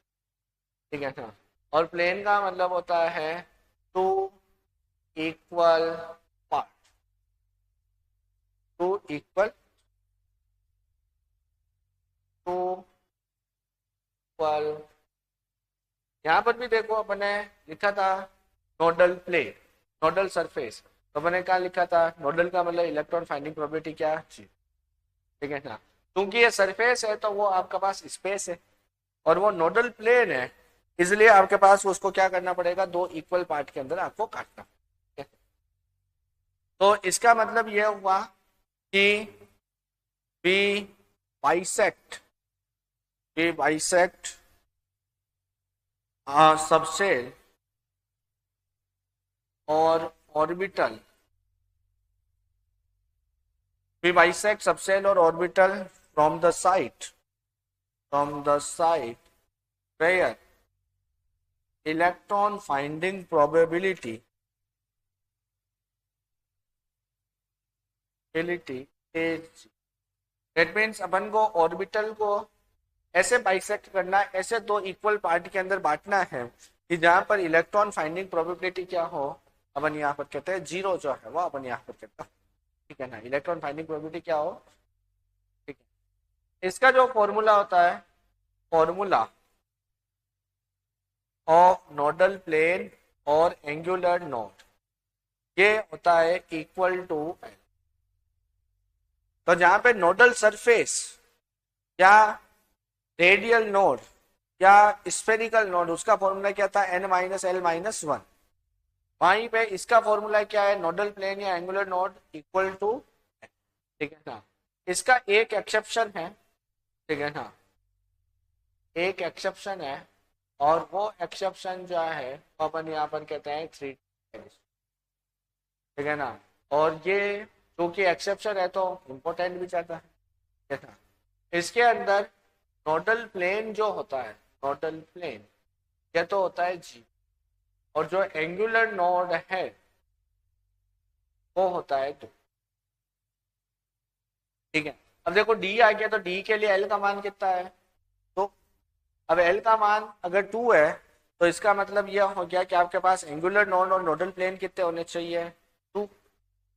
ठीक है ना। और प्लेन का मतलब होता है two equal part, two equal, two equal. यहां पर भी देखो अपने लिखा था नोडल प्लेन, नोडल सरफेस, तो मैंने क्या लिखा था, नोडल का मतलब इलेक्ट्रॉन फाइंडिंग प्रोबेबिलिटी क्या, जी, ठीक है ना। क्योंकि ये सरफेस है तो वो आपके पास स्पेस है, और वो नोडल प्लेन है, इसलिए आपके पास उसको क्या करना पड़ेगा, दो इक्वल पार्ट के अंदर आपको काटना। तो इसका मतलब यह हुआ कि be bisect, be bisect subshell और orbital, we bisect subshell or orbital from the site where electron finding probability is, that means अपन को ऑर्बिटल को ऐसे बाइसेक्ट करना, ऐसे दो इक्वल पार्ट के अंदर बांटना है कि जहां पर इलेक्ट्रॉन फाइंडिंग प्रोबेबिलिटी क्या हो, अपन यहाँ पर कहते हैं जीरो जो है वो अपन यहाँ पर कहते हैं, ठीक है ना। इलेक्ट्रॉन फाइंडिंग प्रोबेबिलिटी क्या हो, ठीक है। इसका जो फॉर्मूला होता है, फॉर्मूला ऑफ नोडल प्लेन और एंगुलर नोड, ये होता है इक्वल टू एल। तो जहां पे नोडल सरफेस या रेडियल नोड या स्फेरिकल नोड, उसका फॉर्मूला क्या था, n minus L minus one. वहीं पे इसका फॉर्मूला क्या है, नोडल प्लेन या एंगुलर नोड इक्वल टू, ठीक है ना। इसका एक एक्सेप्शन है, ठीक है ना, एक एक्सेप्शन है, और वो एक्सेप्शन जो है अपन यहाँ पर कहते हैं 3, ठीक है ना। और ये क्योंकि एक्सेप्शन है तो इम्पोर्टेंट भी ज्यादा है, ठीक है ना। इसके अंदर नोडल प्लेन जो होता है, नोडल प्लेन यह तो होता है जी, और जो एंगुलर नोड है वो होता है 2, ठीक है। अब देखो डी आ गया, तो डी के लिए एल का मान कितना है, तो अब एल का मान अगर 2 है तो इसका मतलब यह हो गया कि आपके पास एंगुलर नोड और नोडल प्लेन कितने होने चाहिए, 2,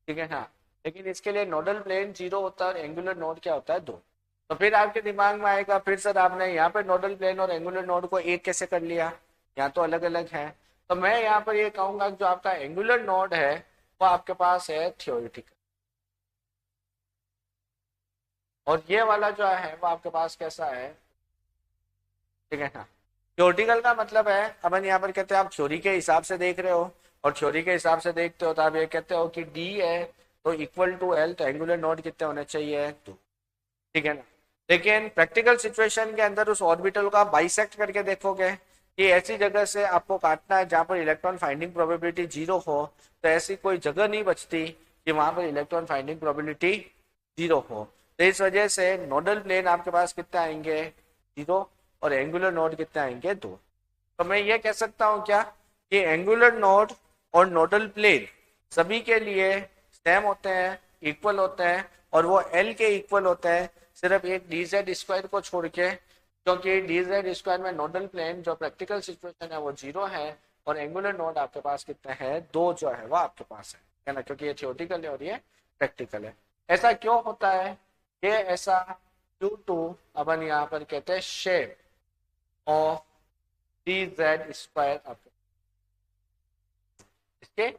ठीक है ना। लेकिन इसके लिए नोडल प्लेन 0 होता है और एंगुलर नोड क्या होता है 2। तो फिर आपके दिमाग में आएगा, फिर सर आपने यहाँ पे नोडल प्लेन और एंगुलर नोड को एक कैसे कर लिया, यहाँ तो अलग अलग है। तो मैं यहाँ पर ये कहूंगा जो आपका एंगुलर नोड है वो आपके पास है थियोरिटिकल, और ये वाला जो है वो आपके पास कैसा है, ठीक है ना। थियोरिटिकल का मतलब है अपन यहाँ पर कहते हैं आप थ्योरी के हिसाब से देख रहे हो, और थ्योरी के हिसाब से देखते हो तो आप ये कहते हो कि डी है तो इक्वल टू एल, तो एंगुलर नोड कितने होने चाहिए, 2, ठीक है ना। लेकिन प्रैक्टिकल सिचुएशन के अंदर उस ऑर्बिटल को आप बाइसेक्ट करके देखोगे कि ऐसी जगह से आपको काटना है जहां पर इलेक्ट्रॉन फाइंडिंग प्रोबेबिलिटी 0 हो, तो ऐसी कोई जगह नहीं बचती कि वहां पर इलेक्ट्रॉन फाइंडिंग प्रोबेबिलिटी 0 हो। तो इस वजह से नोडल प्लेन आपके पास कितने आएंगे, 0, और एंगुलर नोड कितने आएंगे, 2। तो मैं ये कह सकता हूं क्या कि एंगुलर नोड और नोडल प्लेन सभी के लिए सेम होते हैं, इक्वल होते हैं, और वो एल के इक्वल होते हैं, सिर्फ एक dz स्क्वायर को छोड़ के, क्योंकि dz स्क्वायर में नोडल प्लेन जो प्रैक्टिकल सिचुएशन है वो 0 है, और एंगुलर नोड आपके पास कितने हैं, 2 जो है वो आपके पास है ना, क्योंकि ये थियोरेटिकल है और ये प्रैक्टिकल है। ऐसा क्यों होता है, ये ऐसा ड्यू टू अपन यहाँ पर कहते हैं शेप ऑफ dz स्क्वायर, आपके इसके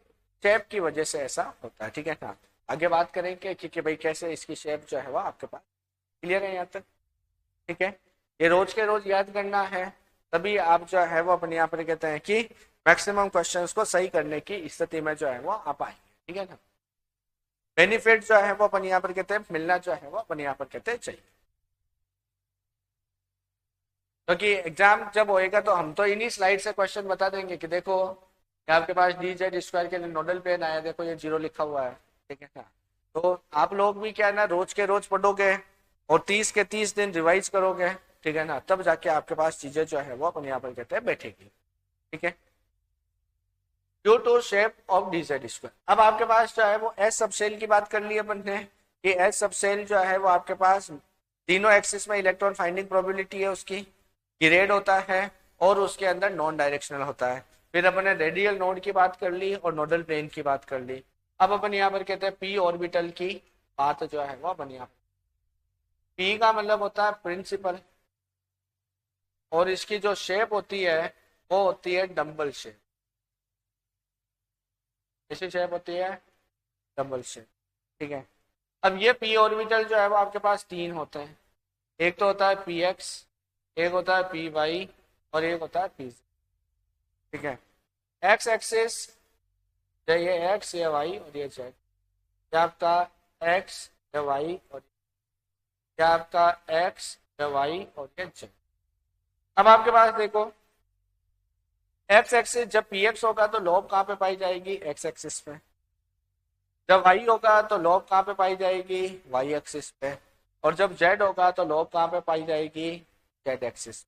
शेप की वजह से ऐसा होता है, ठीक है ना। आगे बात करेंगे कि भाई कैसे इसकी शेप जो है वो आपके पास, क्लियर है यहाँ तक, ठीक है। ये रोज के रोज याद करना है, तभी आप जो है वो अपने यहाँ पर कहते हैं कि मैक्सिमम क्वेश्चंस को सही करने की स्थिति में जो है वो आ पाएंगे, ठीक है ना। बेनिफिट जो है वो अपन यहाँ पर कहते हैं मिलना जो है वो अपन यहाँ पर कहते हैं चाहिए, क्योंकि एग्जाम जब होएगा तो हम तो इन्हीं स्लाइड से क्वेश्चन बता देंगे कि देखो आपके पास dz स्क्वायर के लिए नोडल प्लेन आया, देखो ये 0 लिखा हुआ है, ठीक है ना। तो आप लोग भी क्या है ना रोज के रोज पढ़ोगे और 30 के 30 दिन रिवाइज करोगे, ठीक है ना, तब जाके आपके पास चीजें जो है वो अपन यहाँ पर कहते हैं बैठेगी, ठीक है। Due to shape of dz square. अब आपके पास जो है वो एस सबसेल की बात कर ली अपन ने, कि एस सबसेल जो है वो आपके पास तीनों एक्सिस में इलेक्ट्रॉन फाइंडिंग प्रोबेबिलिटी है उसकी, गिरेड होता है और उसके अंदर नॉन डायरेक्शनल होता है। फिर अपन ने रेडियल नोड की बात कर ली और नोडल प्लेन की बात कर ली। अब अपन यहाँ पर कहते हैं पी ऑर्बिटल की बात जो है वो अपन यहाँ, पी का मतलब होता है प्रिंसिपल, और इसकी जो शेप होती है वो होती है डम्बल शेप, ऐसी शेप होती है डम्बल शेप, ठीक है। अब ये पी ऑर्बिटल जो है वो आपके पास 3 होते हैं, एक तो होता है पी एक्स, एक होता है पी वाई, और एक होता है पी, ठीक है। एक्स एक्सिस ये एक्स, ये वाई और ये जेड, क्या आपका एक्स, ये वाई, और क्या आपका एक्स, ये वाई और ये जेड। अब आपके पास देखो एक्स एक्सिस जब पी एक्स होगा तो लॉब कहाँ पे पाई जाएगी, एक्स एक्सिस पे। जब वाई होगा तो लॉब कहाँ पे पाई जाएगी, वाई एक्सिस पे। और जब जेड होगा तो लॉब कहाँ पे पाई जाएगी, जेड एक्सिस।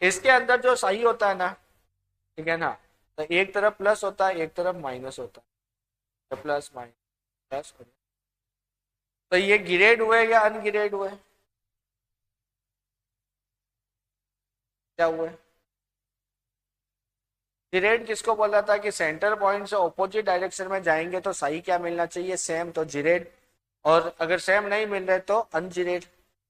इसके अंदर जो सही होता है ना, ठीक है ना, तो एक तरफ प्लस होता है एक तरफ माइनस होता है, तो प्लस माइनस प्लस। तो ये गिरेड हुए या अनगिरेड हुए, क्या हुए, जिरेड किसको बोला था कि सेंटर पॉइंट से ऑपोजिट डायरेक्शन में जाएंगे तो सही क्या मिलना चाहिए, सेम, तो जिरेड। और अगर सेम नहीं मिल रहे तो अनजिरेड।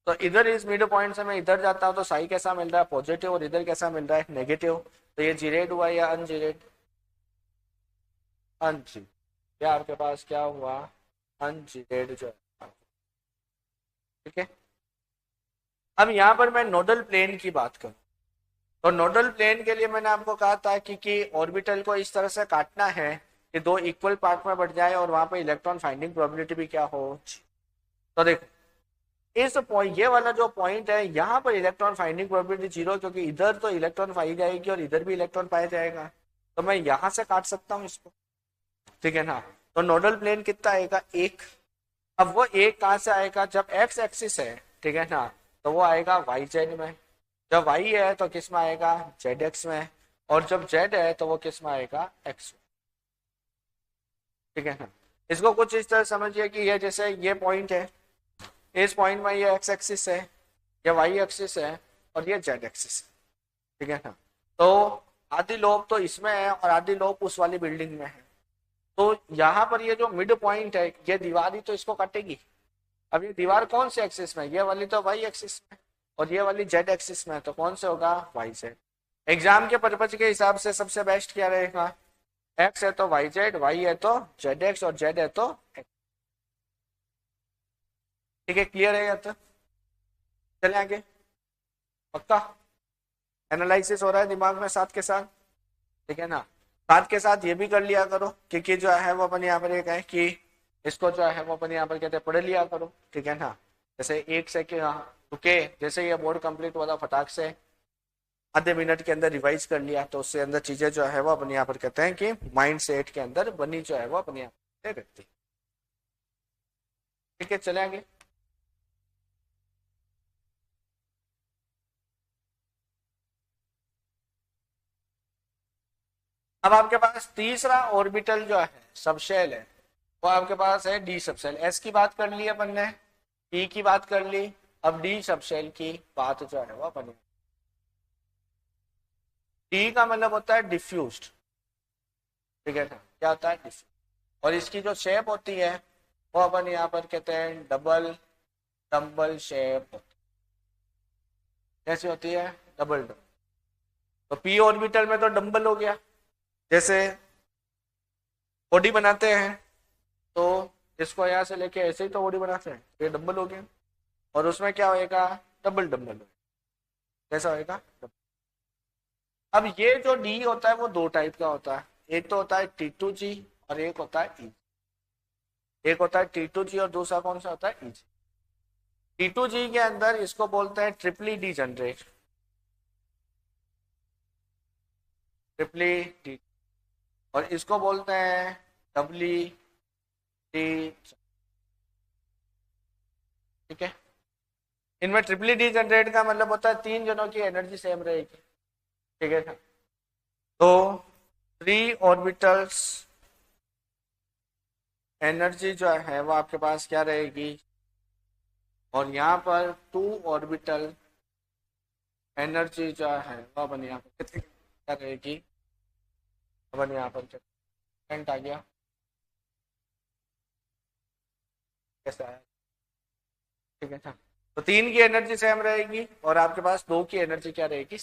तो इधर इस मिड पॉइंट से मैं इधर जाता हूँ तो सही कैसा मिल रहा है, पॉजिटिव, और इधर कैसा मिल रहा है, नेगेटिव। तो ये जिरेड हुआ या अनजिरेड, अनजिरेड। क्या आपके पास क्या हुआ, अनजिरेड जो है, ठीक है। अब यहाँ पर मैं नोडल प्लेन की बात करूँ, तो नोडल प्लेन के लिए मैंने आपको कहा था कि ऑर्बिटल को इस तरह से काटना है कि 2 इक्वल पार्ट में बढ़ जाए और वहां पर इलेक्ट्रॉन फाइंडिंग प्रोबेबिलिटी भी क्या हो। तो देखो इस पॉइंट, ये वाला जो पॉइंट है यहाँ पर इलेक्ट्रॉन फाइंडिंग प्रोबेबिलिटी 0, क्योंकि इधर तो इलेक्ट्रॉन पाई जाएगी और इधर भी इलेक्ट्रॉन पाया जाएगा, तो मैं यहाँ से काट सकता हूँ इसको, ठीक है ना। तो नोडल प्लेन कितना आएगा, 1। अब वो 1 कहाँ से आएगा, जब एक्स एक्सिस है, ठीक है ना, तो वो आएगा वाई जेड में। जब वाई है तो किस में आएगा, जेड एक्स में। और जब जेड है तो वो किस में आएगा, एक्स में, ठीक है ना। इसको कुछ इस तरह समझिए कि ये जैसे ये पॉइंट है, इस पॉइंट में ये एक्स एक्सिस है, ये वाई एक्सिस है, और ये जेड एक्सिस है, ठीक है ना। तो आधी लोब तो इसमें है और आधी लोब उस वाली बिल्डिंग में है। तो यहाँ पर ये जो मिड पॉइंट है, ये दीवार ही तो इसको काटेगी। अब ये दीवार कौन से एक्सिस में, ये वाली तो वाई एक्सिस में और ये वाली जेड एक्सिस में, तो कौन से होगा, वाई जेड। एग्जाम के पर्पज के हिसाब से सबसे बेस्ट क्या रहेगा, एक्स है तो वाई जेड, वाई है तो जेड एक्स, और जेड है तो एक्स, ठीक है। क्लियर है या तो चले आगे, पक्का एनालिसिस हो रहा है दिमाग में साथ के साथ, ठीक है ना। साथ के साथ ये भी कर लिया करो क्योंकि जो है वो अपन यहाँ पर ये कहें कि इसको जो है वो अपन यहाँ पर कहते हैं पढ़ लिया करो, ठीक है ना। जैसे एक से कि ओके, जैसे ये बोर्ड कंप्लीट हुआ था फटाक से आधे मिनट के अंदर रिवाइज कर लिया तो उससे अंदर चीजें जो है वो अपने यहाँ पर कहते हैं कि माइंड सेट के अंदर बनी जो है वो अपने यहाँ पर रहती। ठीक है, चले आगे। अब आपके पास तीसरा ऑर्बिटल जो है सबशेल है वो आपके पास है डी सबशेल। एस की बात कर ली अपन ने, ई की बात कर ली, अब डी सबशेल की बात जो है वो अपन। डी का मतलब होता है डिफ्यूज्ड, ठीक है, क्या होता है डिफ्यूज। और इसकी जो शेप होती है वो अपन यहाँ पर कहते हैं डबल डम्बल शेप होती है। कैसी होती है? Double double. तो पी ऑर्बिटल में तो डम्बल हो गया, जैसे बॉडी बनाते हैं तो इसको यहाँ से लेके ऐसे ही तो बॉडी बनाते हैं, ये डम्बल हो गया। और उसमें क्या होएगा? डबल डम्बल होगा। कैसा होएगा? डबल। अब ये जो डी होता है वो दो टाइप का होता है, एक तो होता है T2G और एक होता है ई। एक होता है T2G और दूसरा कौन सा होता है? EG। T2G के अंदर इसको बोलते हैं ट्रिपली डी जनरेट, ट्रिपली डी। और इसको बोलते हैं डबली डी। ठीक है, इनमें ट्रिपली डी जनरेट का मतलब होता है तीन जनों की एनर्जी सेम रहेगी। ठीक है, तो थ्री ऑर्बिटल्स एनर्जी जो है वो आपके पास क्या रहेगी, और यहाँ पर टू ऑर्बिटल एनर्जी जो है वो अपन यहाँ पर कितनी क्या रहेगी, अपन यहाँ पर करंट आ गया, कैसा है? ठीक है ना, तो तीन की एनर्जी सेम रहेगी और आपके पास दो की एनर्जी क्या रहेगी।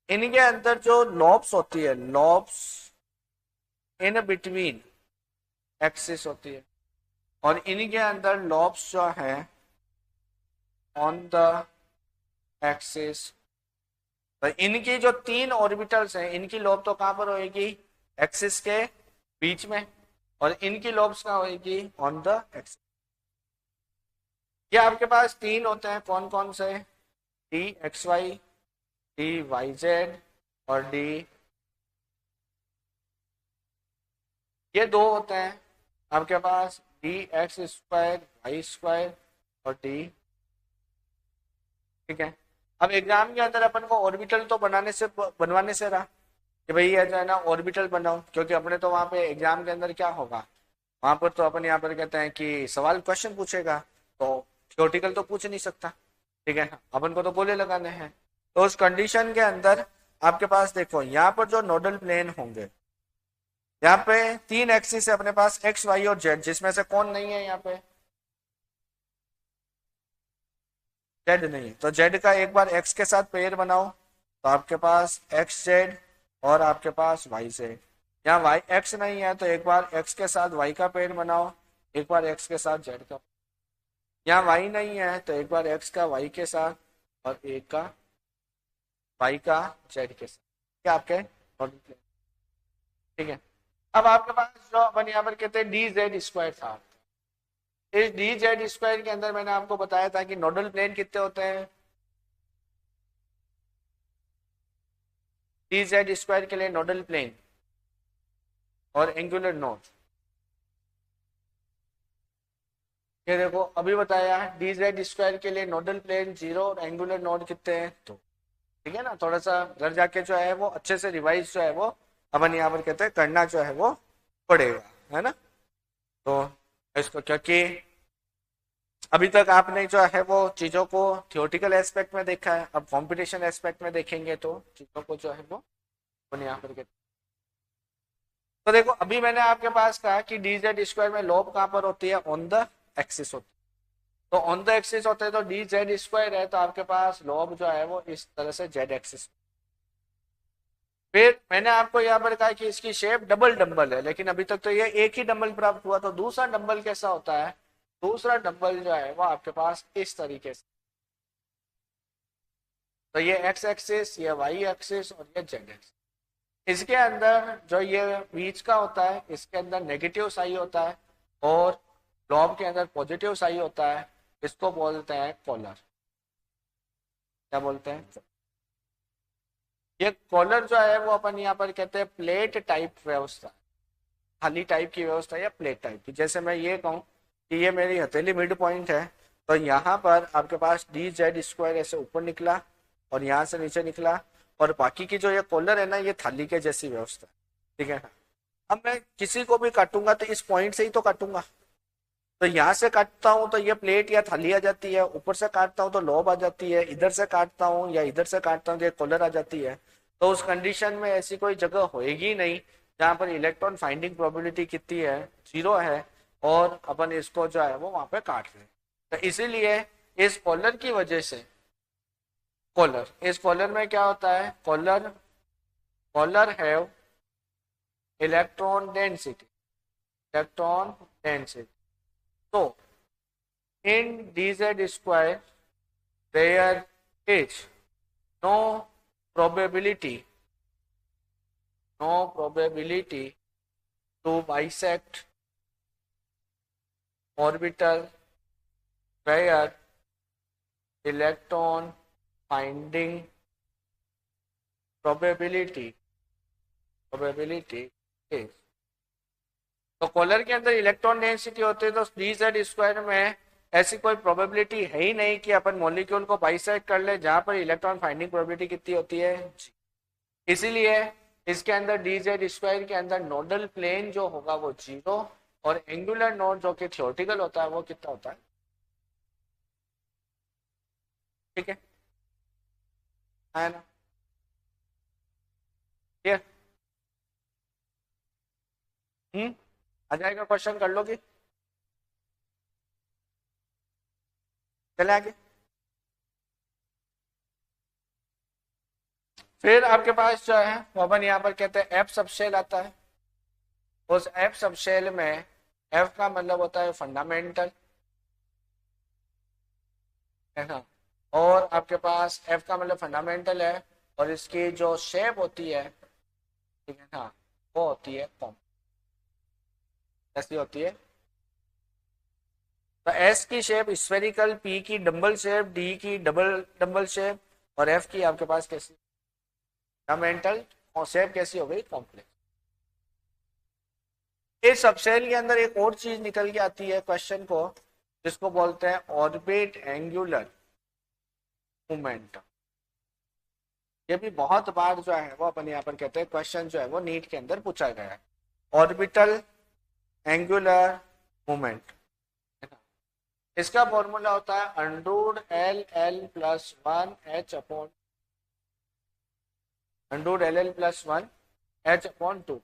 इनके अंदर जो लॉब्स होती है, लॉब्स इन बिटवीन एक्सिस होती है, और इनके अंदर लॉब्स जो है ऑन द एक्सिस। तो इनकी जो तीन ऑर्बिटल्स हैं इनकी लॉब तो कहां पर होगी? एक्सिस के बीच में। और इनकी लॉब्स कहां होगी? On the axis. ये आपके पास तीन होते हैं, कौन कौन से? D x y, d y z और डी, ये दो होते हैं आपके पास, d x square y square और डी। ठीक है, अब एग्जाम के अंदर अपन को ऑर्बिटल तो बनवाने से रहा कि भाई ये जो है ना ऑर्बिटल बनाओ, क्योंकि अपने तो वहां पे एग्जाम के अंदर क्या होगा, वहां पर तो अपन यहाँ पर कहते हैं कि सवाल क्वेश्चन पूछेगा तो थ्योरेटिकल तो पूछ नहीं सकता। ठीक है, अपन को तो गोले लगाने हैं। तो उस कंडीशन के अंदर आपके पास देखो यहाँ पर जो नोडल प्लेन होंगे, यहाँ पे तीन एक्सिस है अपने पास, एक्स वाई और जेड, जिसमें से कौन नहीं है यहाँ पे? जेड नहीं है। तो जेड का एक बार एक्स के साथ पेयर बनाओ तो आपके पास एक्स जेड और आपके पास वाई जेड। यहाँ वाई एक्स नहीं है तो एक बार एक्स के साथ वाई का पेयर बनाओ, एक बार एक्स के साथ जेड का। यहाँ वाई नहीं है तो एक बार एक्स का वाई के साथ और एक का वाई का जेड के साथ। क्या आपके? ठीक है, अब आपके पास जो अपन यहाँ पर कहते हैं डी जेड स्क्वायर था, इस डी जेड स्क्वायर के अंदर मैंने आपको बताया था कि नोडल प्लेन कितने होते हैं? डी जेड स्क्वायर के लिए नोडल प्लेन और एंगुलर नोड, ये देखो अभी बताया डी जेड स्क्वायर के लिए नोडल प्लेन 0 और एंगुलर नोड कितने हैं? तो ठीक है ना, थोड़ा सा घर जाके जो है वो अच्छे से रिवाइज जो है वो अपन यहाँ पर कहते हैं करना जो है वो पड़ेगा, है ना। तो इसको क्योंकि अभी तक आपने जो है वो चीजों को थियोरेटिकल एस्पेक्ट में देखा है, अब कंपटीशन एस्पेक्ट में देखेंगे तो चीजों को जो है वो अपन यहाँ पर कहते हैं। तो देखो अभी मैंने आपके पास कहा कि डी जेड स्क्वायर में लॉब कहाँ पर होती है? ऑन द एक्सिस होती है। तो ऑन द एक्सिस होते हैं तो डी जेड स्क्वायर है तो आपके पास लॉब जो है वो इस तरह से जेड एक्सिस। फिर मैंने आपको यहाँ पर कहा कि इसकी शेप डबल डंबल है, लेकिन अभी तक तो ये एक ही डंबल प्राप्त हुआ, तो दूसरा डंबल कैसा होता है? दूसरा डंबल जो है वो आपके पास इस तरीके से, तो ये एक्स एक्सिस, ये वाई एक्सिस और ये जेड एक्सिस। इसके अंदर जो ये बीच का होता है इसके अंदर नेगेटिव साई होता है और लॉब के अंदर पॉजिटिव साई होता है, इसको बोलते हैं पोलर। क्या बोलते हैं? ये कॉलर जो है वो अपन यहाँ पर कहते हैं प्लेट टाइप व्यवस्था, थाली टाइप की व्यवस्था या प्लेट टाइप की। जैसे मैं ये कहूँ कि ये मेरी हथेली मिड पॉइंट है, तो यहाँ पर आपके पास डी जेड स्क्वायर ऐसे ऊपर निकला और यहाँ से नीचे निकला, और बाकी की जो ये कॉलर है ना ये थाली के जैसी व्यवस्था है, ठीक है ना। अब मैं किसी को भी काटूंगा तो इस पॉइंट से ही तो काटूंगा, तो यहाँ से काटता हूँ तो ये प्लेट या थाली आ जाती है, ऊपर से काटता हूँ तो लॉब आ जाती है, इधर से काटता हूँ या इधर से काटता हूँ तो ये कॉलर आ जाती है। तो उस कंडीशन में ऐसी कोई जगह होएगी नहीं जहाँ पर इलेक्ट्रॉन फाइंडिंग प्रोबेबिलिटी कितनी है, 0 है, और अपन इसको जो है वो वहां पे काट लें। तो इसीलिए इस कॉलर की वजह से, इस कॉलर में क्या होता है, कॉलर हैव इलेक्ट्रॉन डेंसिटी, तो in dz square there is no probability to bisect orbital where electron finding probability is। तो कॉलर के अंदर इलेक्ट्रॉन डेंसिटी होती है, तो डी जेड स्क्वायर में ऐसी कोई प्रोबेबिलिटी है ही नहीं कि अपन मॉलिक्यूल को बाइसेक्ट कर ले जहां पर इलेक्ट्रॉन फाइंडिंग प्रोबेबिलिटी कितनी होती है, जी। इसीलिए इसके अंदर डी जेड स्क्वायर के अंदर नोडल प्लेन जो होगा वो 0, और एंगुलर नोड जो कि थियोरेटिकल होता है वो कितना होता है, ठीक है ना, क्लियर। आ जाएगा, क्वेश्चन कर लोगे, चले आगे। फिर आपके पास जो है वो अपन यहाँ पर कहते हैं एफ सबशेल आता है। उस एफ सबशेल में एफ का मतलब होता है फंडामेंटल, है ना, और आपके पास एफ का मतलब फंडामेंटल है, और इसकी जो शेप होती है, ठीक है ना, वो होती है कॉम्प्लेक्स। कैसी होती है, तो एस की शेप स्फेरिकल, पी की डबल शेप, डी की डबल शेप, और एफ की आपके पास कैसी फंडामेंटल, और शेप कैसी हो गई, कॉम्प्लेक्स। इस सबसेल के अंदर एक और चीज निकल के आती है क्वेश्चन को, जिसको बोलते हैं ऑर्बिट एंगुलर मोमेंटम। ये भी बहुत बार जो है वो अपन यहाँ पर कहते हैं क्वेश्चन जो है वो नीट के अंदर पूछा गया है, ऑर्बिटल एंगुलर मोमेंट। इसका फॉर्मूला होता है under root l l plus one h upon two,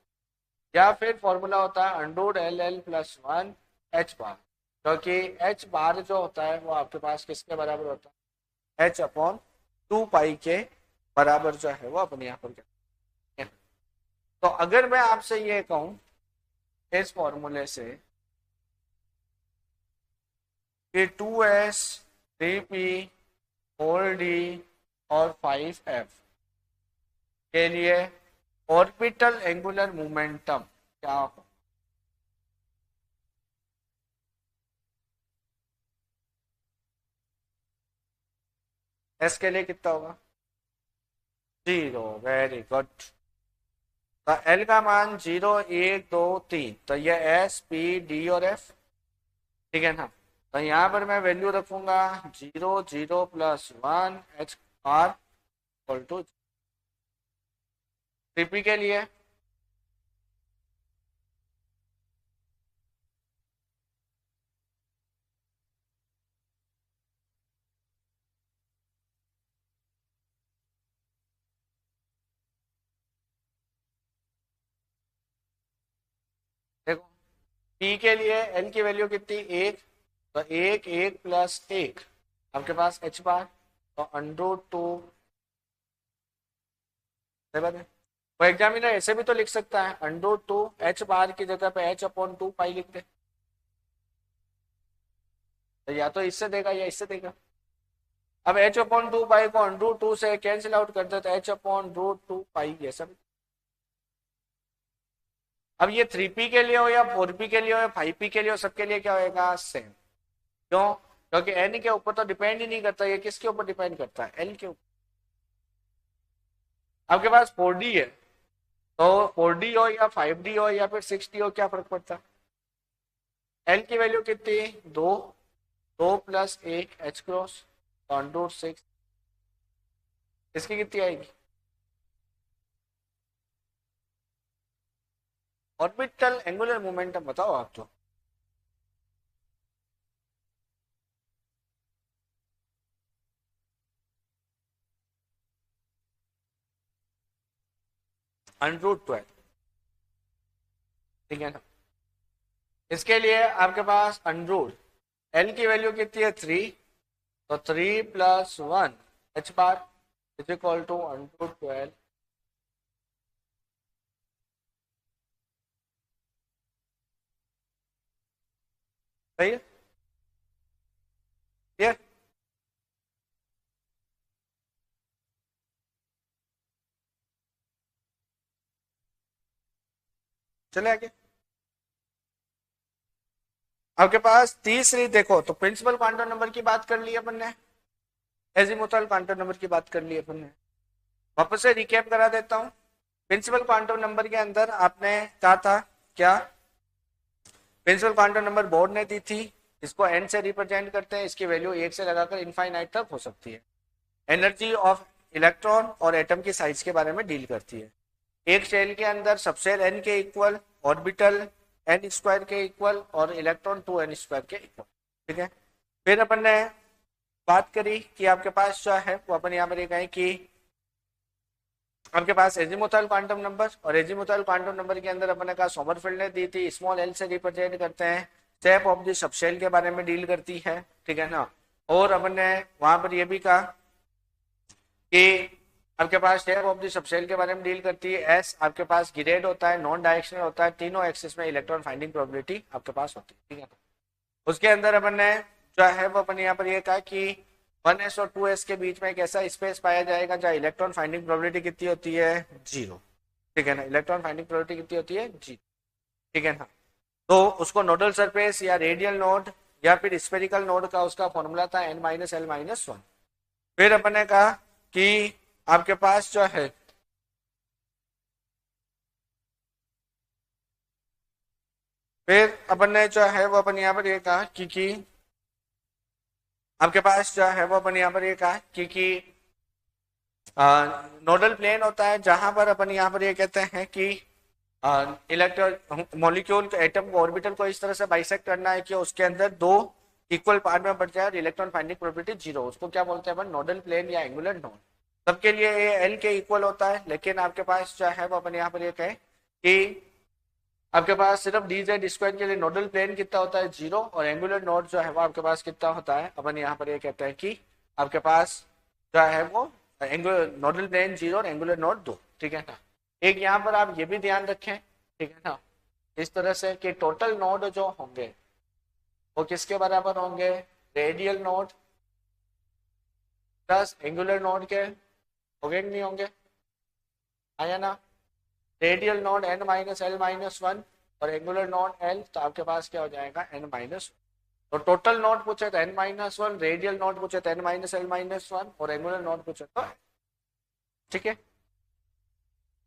या फिर फॉर्मूला होता है under root l l plus one h bar, क्योंकि एच बार जो होता है वो आपके पास किसके बराबर होता है, एच अपॉन 2 पाई के बराबर जो है वो अपन यहाँ पर कहते हैं। तो अगर मैं आपसे ये कहूं इस फॉर्मूले से कि 2s 3p 4d और 5f के लिए ऑर्बिटल एंगुलर मोमेंटम क्या हो, एस के लिए कितना होगा, 0। Very good. तो एल का मान 0 1 2 3, तो ये एस पी डी और एफ, ठीक है ना। तो यहाँ पर मैं वैल्यू रखूंगा 0 0 plus 1 H R equal to, P के लिए देखो, पी के लिए एल की वैल्यू कितनी, 1, तो 1 1 प्लस 1 आपके पास एच बार, तो अंडर 2। वो एग्जामिनर ऐसे भी तो लिख सकता है अंडर 2 एच बार की जगह पे एच अपॉन 2 पाई लिख दे, तो या तो इससे देगा या इससे देगा। अब एच अपॉन 2 पाई को अंडर 2 से कैंसिल आउट कर दे तो एच अपॉन रूट 2 पाई, ये सब। अब ये 3p के लिए हो या 4p के लिए हो या 5p के लिए हो, सबके लिए क्या होगा, सेम। क्यों, क्योंकि n के ऊपर तो डिपेंड ही नहीं करता, ये किसके ऊपर डिपेंड करता है, l के ऊपर। आपके पास 4D है, तो 4D हो या 5D हो या फिर 6D हो, क्या फर्क पड़ता है? एल की वैल्यू कितनी? 2, 2 + 1 एच क्रॉस ऑन 6, इसकी कितनी आएगी? ऑर्बिटल एंगुलर मोमेंटम बताओ आप तो। √12, ठीक है ना। इसके लिए आपके पास अंडरूट एल की वैल्यू कितनी है? 3, तो 3 + 1 H bar is equal to √12। सही है, क्लियर? चले आगे। आपके पास तीसरी देखो, तो प्रिंसिपल क्वांटम नंबर की बात कर ली अपन ने, एजीमुथल क्वांटम नंबर की बात कर ली अपन ने। वापस से रिकैप करा देता हूँ। प्रिंसिपल क्वांटम नंबर के अंदर आपने कहा था क्या? प्रिंसिपल क्वांटम नंबर बोर्ड ने दी थी, इसको एन से रिप्रेजेंट करते हैं, इसकी वैल्यू 1 से लगाकर इनफाइनाइट तक हो सकती है। एनर्जी ऑफ इलेक्ट्रॉन और एटम की साइज के बारे में डील करती है। एक शेल के अंदर सबसेल एन के इक्वल, ऑर्बिटल एन स्क्वायर के इक्वल और इलेक्ट्रॉन 2n स्क्वायर के इक्वल, ठीक है। फिर अपन ने बात करी कि आपके पास जो है वो अपन यहाँ पर ये कहें कि आपके पास एजीमुथल क्वांटम नंबर, और एजीमुथल क्वांटम नंबर के अंदर अपन ने कहा सोमरफेल्ड ने दी थी, स्मॉल एल से रिप्रेजेंट करते हैं, शेप ऑफ द सबशेल के बारे में डील करती है, ठीक है ना। और अपन ने वहां पर यह भी कहा कि आपके पास शेप ऑफ द सबशेल के बारे में डील करती है। एस आपके पास गिरेड होता है, नॉन डायरेक्शनल होता है, तीनों एक्सिस में इलेक्ट्रॉन फाइंडिंग प्रोबेबिलिटी आपके पास होती है, ठीक है ना। उसके अंदर अपन ने जो है वो अपन यहाँ पर ये कहा कि 1s और 2s के बीच में एक ऐसा स्पेस पाया जाएगा जहाँ इलेक्ट्रॉन फाइंडिंग प्रोबेबिलिटी कितनी होती है? 0, ठीक है ना। इलेक्ट्रॉन फाइंडिंग प्रोबेबिलिटी कितनी होती है? 0, ठीक है ना। तो उसको नोडल सरफेस या रेडियल नोड या फिर स्फेरिकल नोड का उसका फॉर्मूला था n-l-1। फिर अपन ने कहा कि आपके पास जो है फिर अपन ने जो है वो अपन यहाँ पर ये कहा कि आपके पास जो है वो अपन यहाँ पर ये कहा कि नोडल प्लेन होता है जहां पर अपन यहाँ पर ये कहते हैं कि इलेक्ट्रॉन मॉलिक्यूल एटम को ऑर्बिटल को इस तरह से बाइसेक्ट करना है कि उसके अंदर दो इक्वल पार्ट में बढ़ जाए और इलेक्ट्रॉन फाइंडिंग प्रोबेबिलिटी 0, उसको क्या बोलते हैं अपन? नोडल प्लेन या एंगुलर नोड। सबके लिए ये एल के इक्वल होता है, लेकिन आपके पास जो है वो अपन यहाँ पर ये कहें कि आपके पास सिर्फ डी जेड स्क्वायर के लिए नोडल प्लेन कितना होता है? 0, और एंगुलर नोड जो है वो आपके पास कितना होता है? अपन यहाँ पर ये कहते हैं कि आपके पास जो है वो नोडल प्लेन 0 और एंगुलर नोड 2, ठीक है ना। एक यहाँ पर आप ये भी ध्यान रखें, ठीक है ना, इस तरह से कि टोटल नोड जो होंगे वो किसके बराबर होंगे? Radial node plus angular node के, होंगे कि नहीं होंगे? आया ना। रेडियल नोड n-l-1 और एंगुलर नोड l, तो आपके पास क्या हो जाएगा? n-1। तो टोटल नोड पूछे तो n-1, रेडियल नोड पूछे तो n-l-1 और एंगुलर नोड पूछे तो, ठीक है।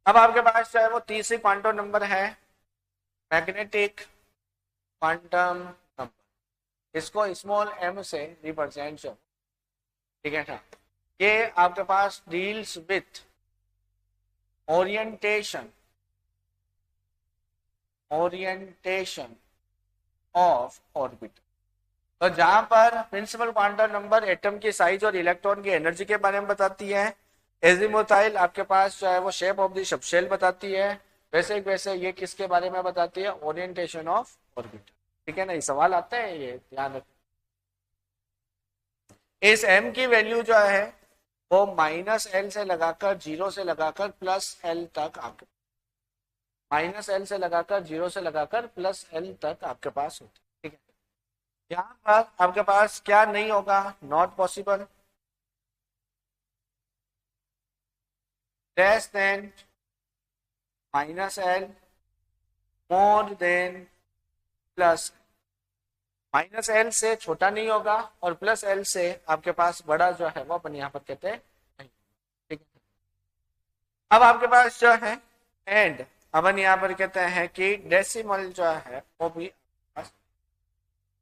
अब आपके पास जो है वो तीसरी क्वांटम नंबर है मैग्नेटिक क्वांटम नंबर, इसको स्मॉल m से रिप्रेजेंट, ठीक है ना। ये आपके पास deals with orientation of orbit, तो जहां पर प्रिंसिपल क्वांटम नंबर एटम की साइज और इलेक्ट्रॉन की एनर्जी के बारे में बताती है, एजीमुथाइल आपके पास जो है वो शेप ऑफ द सबशेल बताती है, वैसे वैसे ये किसके बारे में बताती है? ओरिएंटेशन ऑफ ऑर्बिट, ठीक है ना। ये सवाल आते हैं, ये ध्यान रखें। इस m की वैल्यू जो है वो -l से लगाकर 0 से लगाकर +l तक आपके -l से लगाकर 0 से लगाकर +l तक आपके पास होती है, ठीक है। यहाँ पर आपके पास क्या नहीं होगा? Not possible, less than -l, more than plus, -l से छोटा नहीं होगा और +l से आपके पास बड़ा जो है वो अपन यहाँ पर कहते हैं नहीं, ठीक है। अब आपके पास जो है एंड, अपन यहाँ पर कहते हैं कि डेसिमल जो है वो भी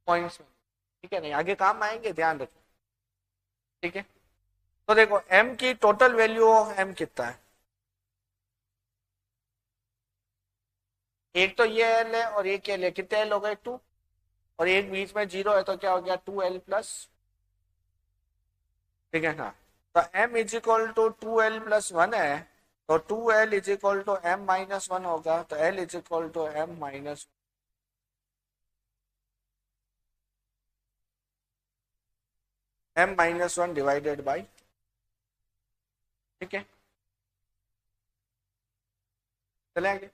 पॉइंट्स में, ठीक है, नहीं आगे काम आएंगे, ध्यान रखो, ठीक है। तो देखो m की टोटल वैल्यू ऑफ m कितना है, एक तो ये l है और एक l है, कितने l हो गए 2, और एक बीच में 0 है तो क्या हो गया 2l प्लस, ठीक है ना। तो m is equal to 2l+1 है, तो 2l is equal to m-1 होगा, तो l is equal to m-1 divided by, ठीक है, चले आगे।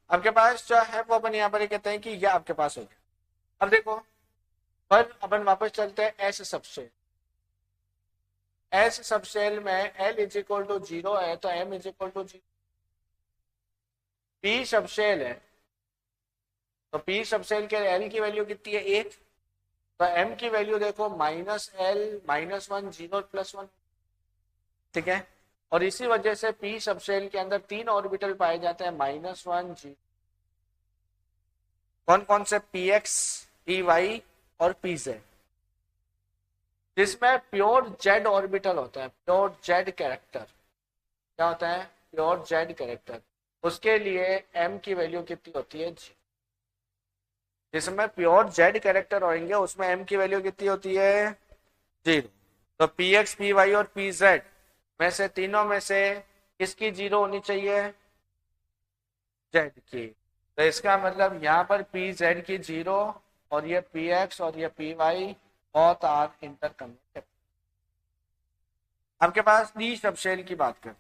आपके पास जो है वो अपन यहाँ पर कहते हैं कि ये आपके पास हो गया। अब देखो पर अपन वापस चलते हैं एस सबसेल, एस सबसेल में l इज इक्वल टू 0 है तो m is equal to 0, p subshell है तो p सबसेल के l की वैल्यू कितनी है 1, तो m की वैल्यू देखो -l-1 0+1, ठीक है। और इसी वजह से p सबसेल के अंदर 3 ऑर्बिटल पाए जाते हैं -1 0, कौन कौन से, px, py और pz, जिसमें प्योर जेड ऑर्बिटल होता है, प्योर जेड कैरेक्टर, क्या होता है प्योर जेड कैरेक्टर, उसके लिए m की वैल्यू कितनी होती है 0, जिसमें प्योर जेड कैरेक्टर होंगे उसमें m की वैल्यू कितनी होती है 0। तो px, py और pz में से तीनों में से किसकी 0 होनी चाहिए, जेड की, तो इसका मतलब यहाँ पर pz की 0 और ये px और ये py both आर इंटरकनेक्टेड। आपके पास डी सबसेल की बात कर,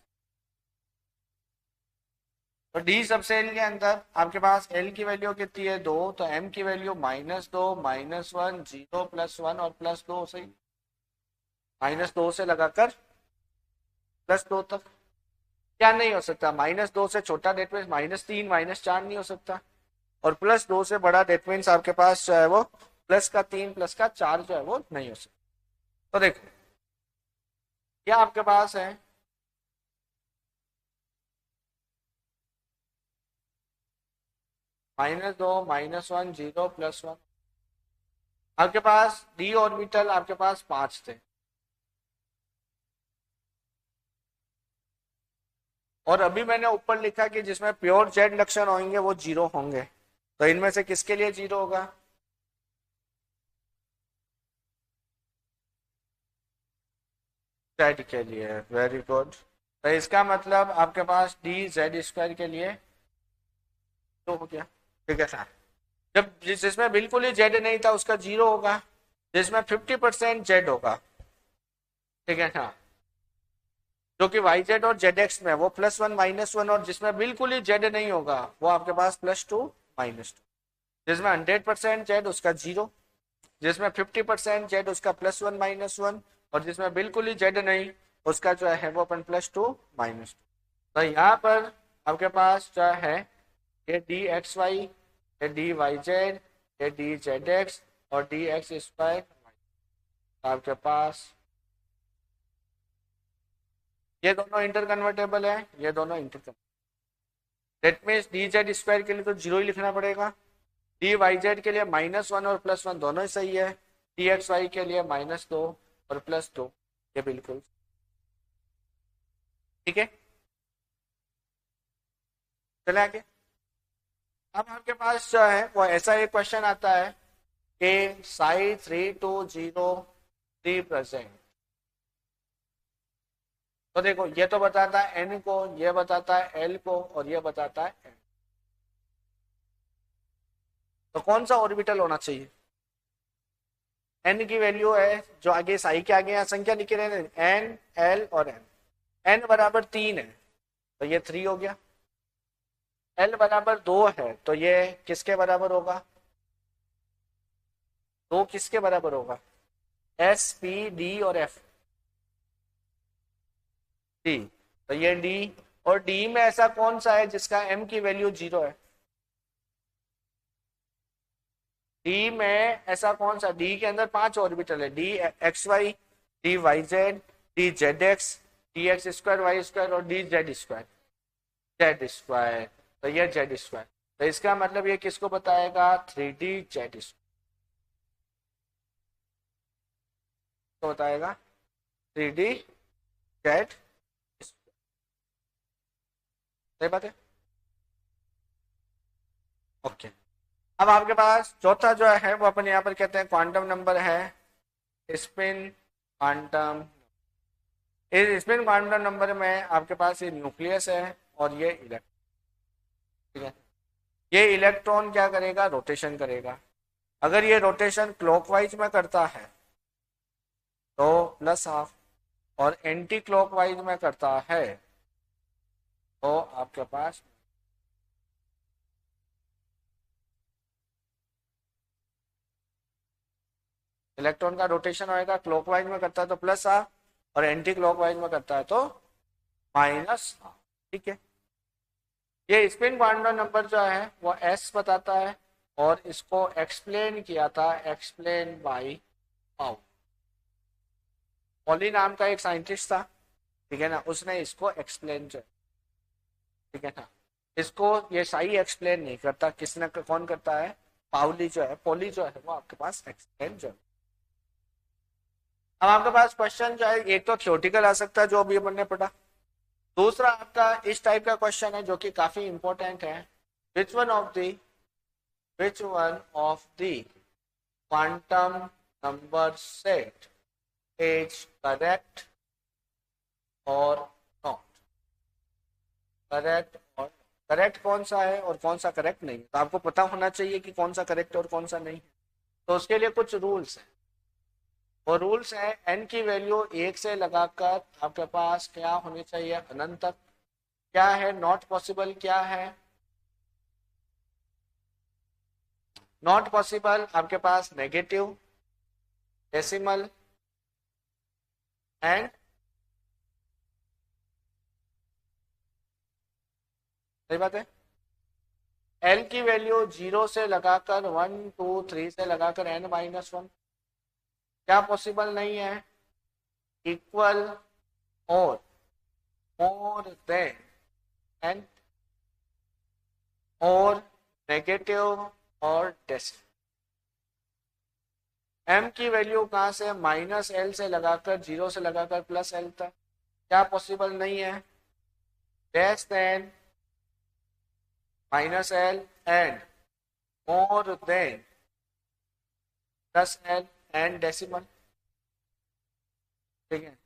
तो डी सबसेल के अंदर आपके पास एल की वैल्यू कितनी है 2, तो एम की वैल्यू -2 -1 0+1 और +2, सही, -2 से लगाकर +2 तक, क्या नहीं हो सकता, -2 से छोटा डेट मीन -3 -4 नहीं हो सकता, और +2 से बड़ा डेट मीन्स आपके पास जो है वो +3 +4 जो है वो नहीं हो सकता। तो देखो क्या आपके पास है -2 -1 0+1, आपके पास डी ऑर्बिटल आपके पास 5 थे, और अभी मैंने ऊपर लिखा कि जिसमें प्योर जेड लक्षण होंगे वो 0 होंगे, तो इनमें से किसके लिए 0 होगा, जेड के लिए, वेरी गुड। तो इसका मतलब आपके पास डी जेड स्क्वायर के लिए तो हो गया, ठीक है सर। जब जिसमें बिल्कुल ही जेड नहीं था उसका 0 होगा, जिसमें 50% जेड होगा, ठीक है ना, जो कि वाई जेड और जेड एक्स में वो +1 -1, और जिसमें बिल्कुल ही जेड नहीं होगा वो आपके पास +2 -2, जिसमें 100% जेड उसका 0, जिसमें 50% जेड उसका +1 -1, और जिसमें बिल्कुल ही जेड नहीं उसका जो है वो अपन +2 -2। तो यहाँ पर आपके पास जो है ये डी एक्स वाई, ये डी वाई जेड, ये डी जेड एक्स और डी एक्स स्क्वायर, आपके पास ये दोनों इंटर कन्वर्टेबल है, ये दोनों inter convertible, that means D z square के लिए तो 0 ही लिखना पड़ेगा, डी वाई जेड के लिए -1 और +1 दोनों ही सही है, डी एक्स वाई के लिए -2 और +2, ये बिल्कुल ठीक है। चले आगे। अब आपके पास जो है वो ऐसा एक क्वेश्चन आता है कि साइड 3 2 0 3 प्रेजेंट, तो देखो ये तो बताता है n को, ये बताता है l को, और ये बताता है n, तो कौन सा ऑर्बिटल होना चाहिए, n की वैल्यू है जो आगे साई के आगे यहाँ संख्या लिखे रहे n l और n बराबर 3 है तो ये 3 हो गया, l बराबर 2 है तो ये किसके बराबर होगा, 2 किसके बराबर होगा, s p d और f, d, तो ये d, और d में ऐसा कौन सा है जिसका m की वैल्यू 0 है, d में ऐसा कौन सा, d के अंदर 5 ऑर्बिटल है, d x y, d y z, d z x, d x square y square और d z square, z square, तो ये जेड स्क्वायर, तो इसका मतलब ये किसको बताएगा, 3D जेड स्क्वायर को बताएगा, 3D जेड, सही बात है। ओके, अब आपके पास चौथा जो है वो अपन यहाँ पर कहते हैं क्वांटम नंबर है स्पिन क्वांटम। इस स्पिन क्वांटम नंबर में आपके पास ये न्यूक्लियस है और ये इलेक्ट्रॉन, ठीक है। ये इलेक्ट्रॉन क्या करेगा, रोटेशन करेगा। अगर ये रोटेशन क्लॉकवाइज में करता है तो प्लस हाफ, और एंटी क्लॉकवाइज में करता है तो आपके पास इलेक्ट्रॉन का रोटेशन होएगा, क्लॉकवाइज में करता है तो प्लस हाफ और एंटी क्लॉकवाइज में करता है तो माइनस हाफ, ठीक है। ये स्पिन क्वांटम नंबर जो है वो एस बताता है और इसको एक्सप्लेन किया था, एक्सप्लेन बाय पाउ, पॉली नाम का एक साइंटिस्ट था, ठीक है ना, उसने इसको एक्सप्लेन किया, ठीक है ना। इसको ये सही एक्सप्लेन नहीं करता, किसने, कौन करता है, पाउली जो है, पॉली जो है वो आपके पास एक्सप्लेन जो है। अब आपके पास क्वेश्चन जो है एक तो थ्योरेटिकल आ सकता है जो अभी अपन ने पढ़ा, दूसरा आपका इस टाइप का क्वेश्चन है जो कि काफी इंपॉर्टेंट है, विच one of the quantum number set is correct और नॉट, करेक्ट और करेक्ट कौन सा है और कौन सा करेक्ट नहीं है, तो आपको पता होना चाहिए कि कौन सा करेक्ट और कौन सा नहीं है। तो उसके लिए कुछ रूल्स हैं, और रूल्स है एन की वैल्यू एक से लगाकर आपके पास क्या होनी चाहिए, अनंत तक। क्या है नॉट पॉसिबल, क्या है नॉट पॉसिबल, आपके पास नेगेटिव, डेसिमल एंड, सही बात है। एल की वैल्यू 0 से लगाकर 1 2 3 से लगाकर n-1 क्या पॉसिबल नहीं है, इक्वल और मोर देन एन, और नेगेटिव और डेसिमल। m की वैल्यू कहां से, -l से लगाकर 0 से लगाकर +l तक क्या पॉसिबल नहीं है, less than -l and more then +l and decimal, ठीक है।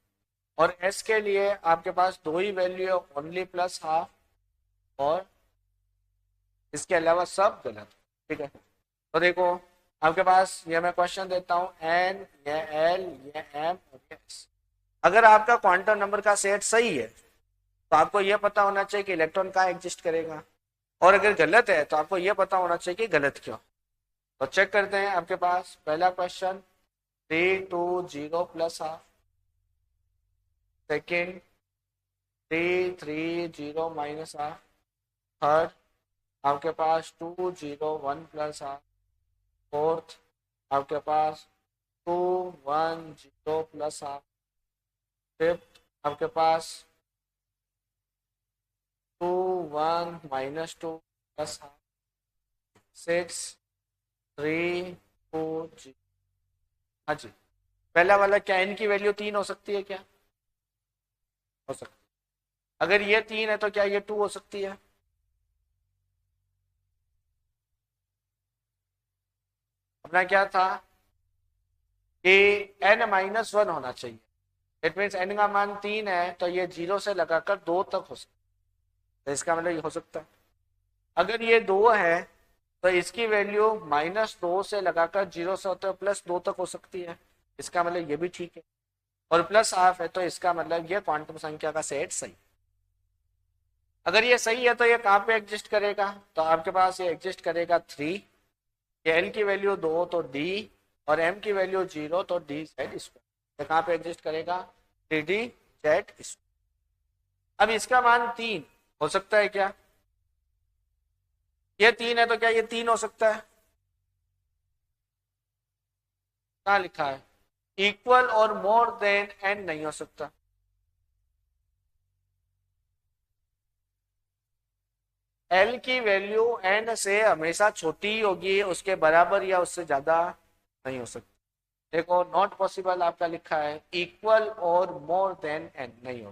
और s के लिए आपके पास दो ही वैल्यू है, ओनली प्लस हाफ, और इसके अलावा सब गलत, ठीक है। तो देखो आपके पास ये मैं क्वेश्चन देता हूं, n, ये l, ये m और ये s। अगर आपका क्वांटम नंबर का सेट सही है तो आपको यह पता होना चाहिए कि इलेक्ट्रॉन कहाँ एग्जिस्ट करेगा, और अगर गलत है तो आपको यह पता होना चाहिए कि गलत क्यों। तो चेक करते हैं, आपके पास पहला question 3 2 0 plus half, second 3 3 0 minus half, third आपके पास 2 0 1 प्लस हाफ, फोर्थ आपके पास 2 1 0 प्लस हाफ, फिफ्थ आपके पास 2 1 -2 प्लस हाफ, 6 3 4 0। हाँ जी, पहला वाला क्या n की वैल्यू 3 हो सकती है क्या, हो सकती है। अगर ये 3 है तो क्या ये 2 हो सकती है, अपना क्या था कि n-1 होना चाहिए, इट मीन्स n का मान 3 है तो ये 0 से लगाकर 2 तक हो सकता है, तो इसका मतलब ये हो सकता है। अगर ये 2 है तो इसकी वैल्यू -2 से लगाकर 0 से होते हुए +2 तक हो सकती है, इसका मतलब ये भी ठीक है। और प्लस हाफ है तो इसका मतलब ये क्वांटम संख्या का सेट सही। अगर ये सही है तो ये कहाँ पे एग्जिस्ट करेगा, तो आपके पास ये एग्जिस्ट करेगा 3, ये एल की वैल्यू 2 तो डी, और एम की वैल्यू 0 तो डी जेड स्क्वायर, ये कहाँ पे एग्जिस्ट करेगा, 3D जेड स्क्वायर। अब इसका मान 3 हो सकता है क्या, ये 3 है तो क्या ये 3 हो सकता है, कहाँ लिखा है, इक्वल और मोर देन n नहीं हो सकता, एल की वैल्यू एन से हमेशा छोटी ही होगी, उसके बराबर या उससे ज्यादा नहीं हो सकती। देखो नॉट पॉसिबल आपका लिखा है, इक्वल और मोर देन एन नहीं हो।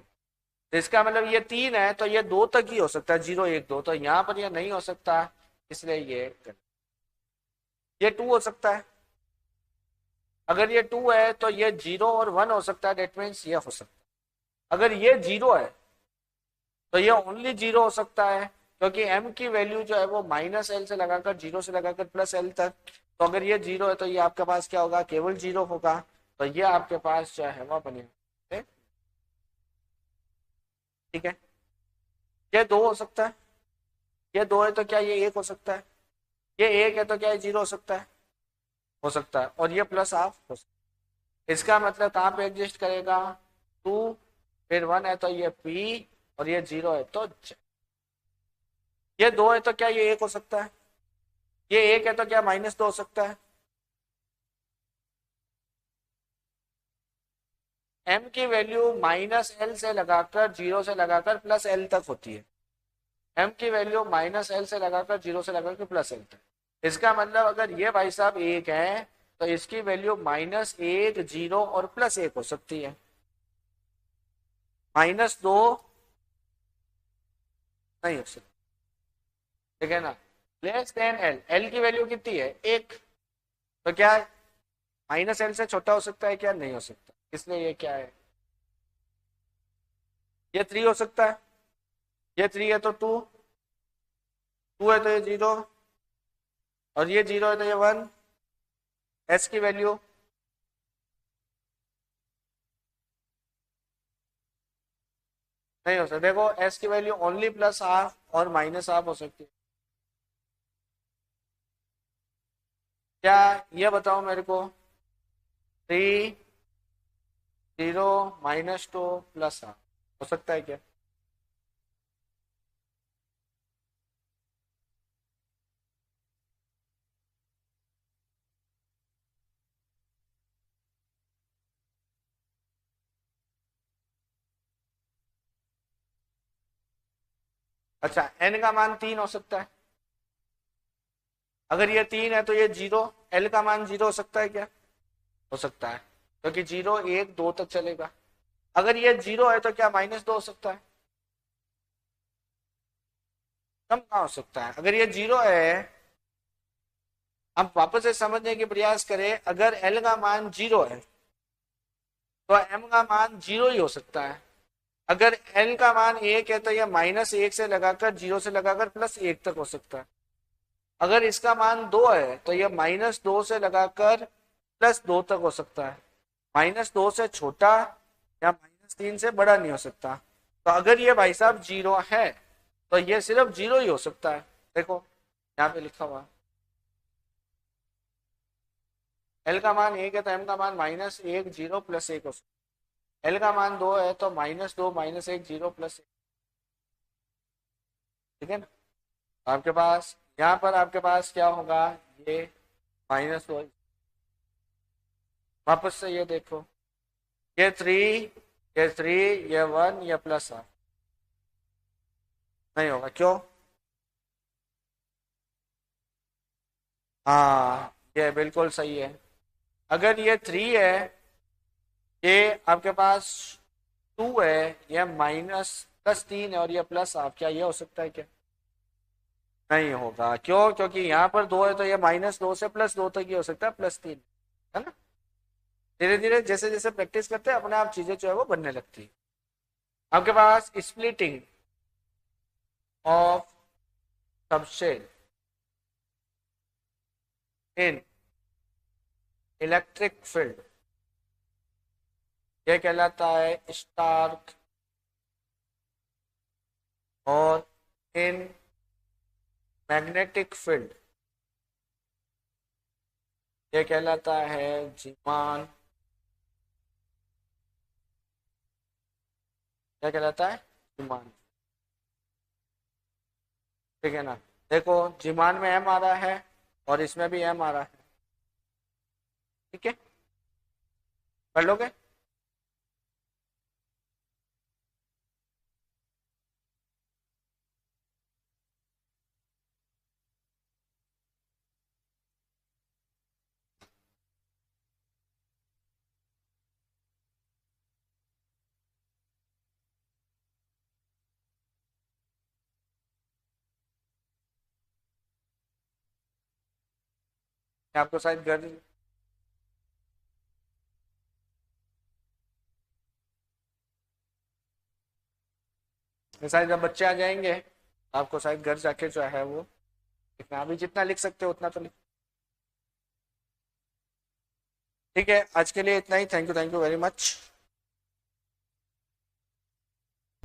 तो इसका मतलब ये 3 है तो ये 2 तक ही हो सकता है, 0 1 2, तो यहाँ पर ये नहीं हो सकता, इसलिए ये 2 हो सकता है। अगर ये 2 है तो ये 0 और 1 हो सकता है, डेट मीन्स ये हो सकता है। अगर ये 0 है तो ये ओनली 0 हो सकता है, क्योंकि एम की वैल्यू जो है वो माइनस एल से लगाकर 0 से लगाकर प्लस एल तक। तो अगर ये 0 है तो ये आपके पास क्या होगा, केवल 0 होगा। तो ये आपके पास जो है वो बनेगा। ठीक है, ये 2 हो सकता है, ये 2 है तो क्या ये 1 हो सकता है, ये 1 है तो क्या ये 0 हो सकता है, हो सकता है। और ये प्लस हाफ हो सकता है। इसका मतलब कहाँ पे एग्जिस्ट करेगा, 2 फिर 1 है तो ये पी, और ये 0 है तो ये 2 है तो क्या ये 1 हो सकता है, ये 1 है तो क्या -2 हो सकता है। एम की वैल्यू माइनस एल से लगाकर 0 से लगाकर प्लस एल तक होती है। एम की वैल्यू माइनस एल से लगाकर 0 से लगाकर प्लस एल तक। इसका मतलब अगर ये भाई साहब 1 है तो इसकी वैल्यू -1 0 और +1 हो सकती है। -2 नहीं हो सकती, ठीक है ना। लेस देन एल, एल की वैल्यू कितनी है 1, तो क्या माइनस एल से छोटा हो सकता है क्या, नहीं हो सकता, इसलिए ये क्या है, ये 3 हो सकता है। ये 3 है तो 2, 2 है तो ये 0, और ये 0 है तो ये 1। एस की वैल्यू नहीं हो सकता। देखो एस की वैल्यू ओनली प्लस हाफ और माइनस हाफ हो सकती है। क्या, ये बताओ मेरे को, 3 0 -2 प्लस हाफ हो सकता है क्या। अच्छा, एन का मान 3 हो सकता है। अगर ये 3 है तो ये 0, एल का मान 0 हो सकता है क्या, हो सकता है, क्योंकि 0 1 2 तक चलेगा। अगर ये 0 है तो क्या -2 हो सकता है, कम कहाँ हो सकता है। अगर ये 0 है, हम वापस से समझने की प्रयास करें, अगर एल का मान 0 है तो एम का मान 0 ही हो सकता है। अगर एल का मान 1 है तो यह -1 से लगाकर 0 से लगाकर +1 तक हो सकता है। अगर इसका मान 2 है तो यह -2 से लगाकर +2 तक हो सकता है। -2 से छोटा या -3 से बड़ा नहीं हो सकता। तो अगर ये भाई साहब 0 है तो ये सिर्फ 0 ही हो सकता है। देखो यहाँ पे लिखा हुआ, एल का मान 1 है तो एम का मान -1 0 +1 हो सकता है। एल का मान 2 है तो -2 -1 0 +1, ठीक है ना। आपके पास यहाँ पर आपके पास क्या होगा, ये -2। वापस से ये देखो, ये 3, ये 3, ये 1, ये प्लस है, नहीं होगा क्यों। हाँ ये बिल्कुल सही है। अगर ये 3 है, ये आपके पास 2 है, ये +3 है, और ये प्लस हाफ, क्या ये हो सकता है क्या, नहीं होगा। क्यों, क्योंकि यहाँ पर 2 है तो ये -2 से +2 तक ही हो सकता है, +3, है ना। धीरे धीरे जैसे जैसे प्रैक्टिस करते हैं अपने आप चीजें जो है वो बनने लगती है। आपके पास splitting of subshell in electric field, ये कहलाता है स्टार्क। और इन मैग्नेटिक फील्ड, ये कहलाता है जीमान। क्या कहलाता है, जीमान, ठीक है ना। देखो जीमान में एम आ रहा है और इसमें भी एम आ रहा है, ठीक है, कर लोगे। आपको शायद घर शायद जब बच्चे आ जाएंगे आपको शायद घर जाके जो है वो लिखना, अभी जितना लिख सकते हो उतना तो लिख। ठीक है, आज के लिए इतना ही। Thank you very much.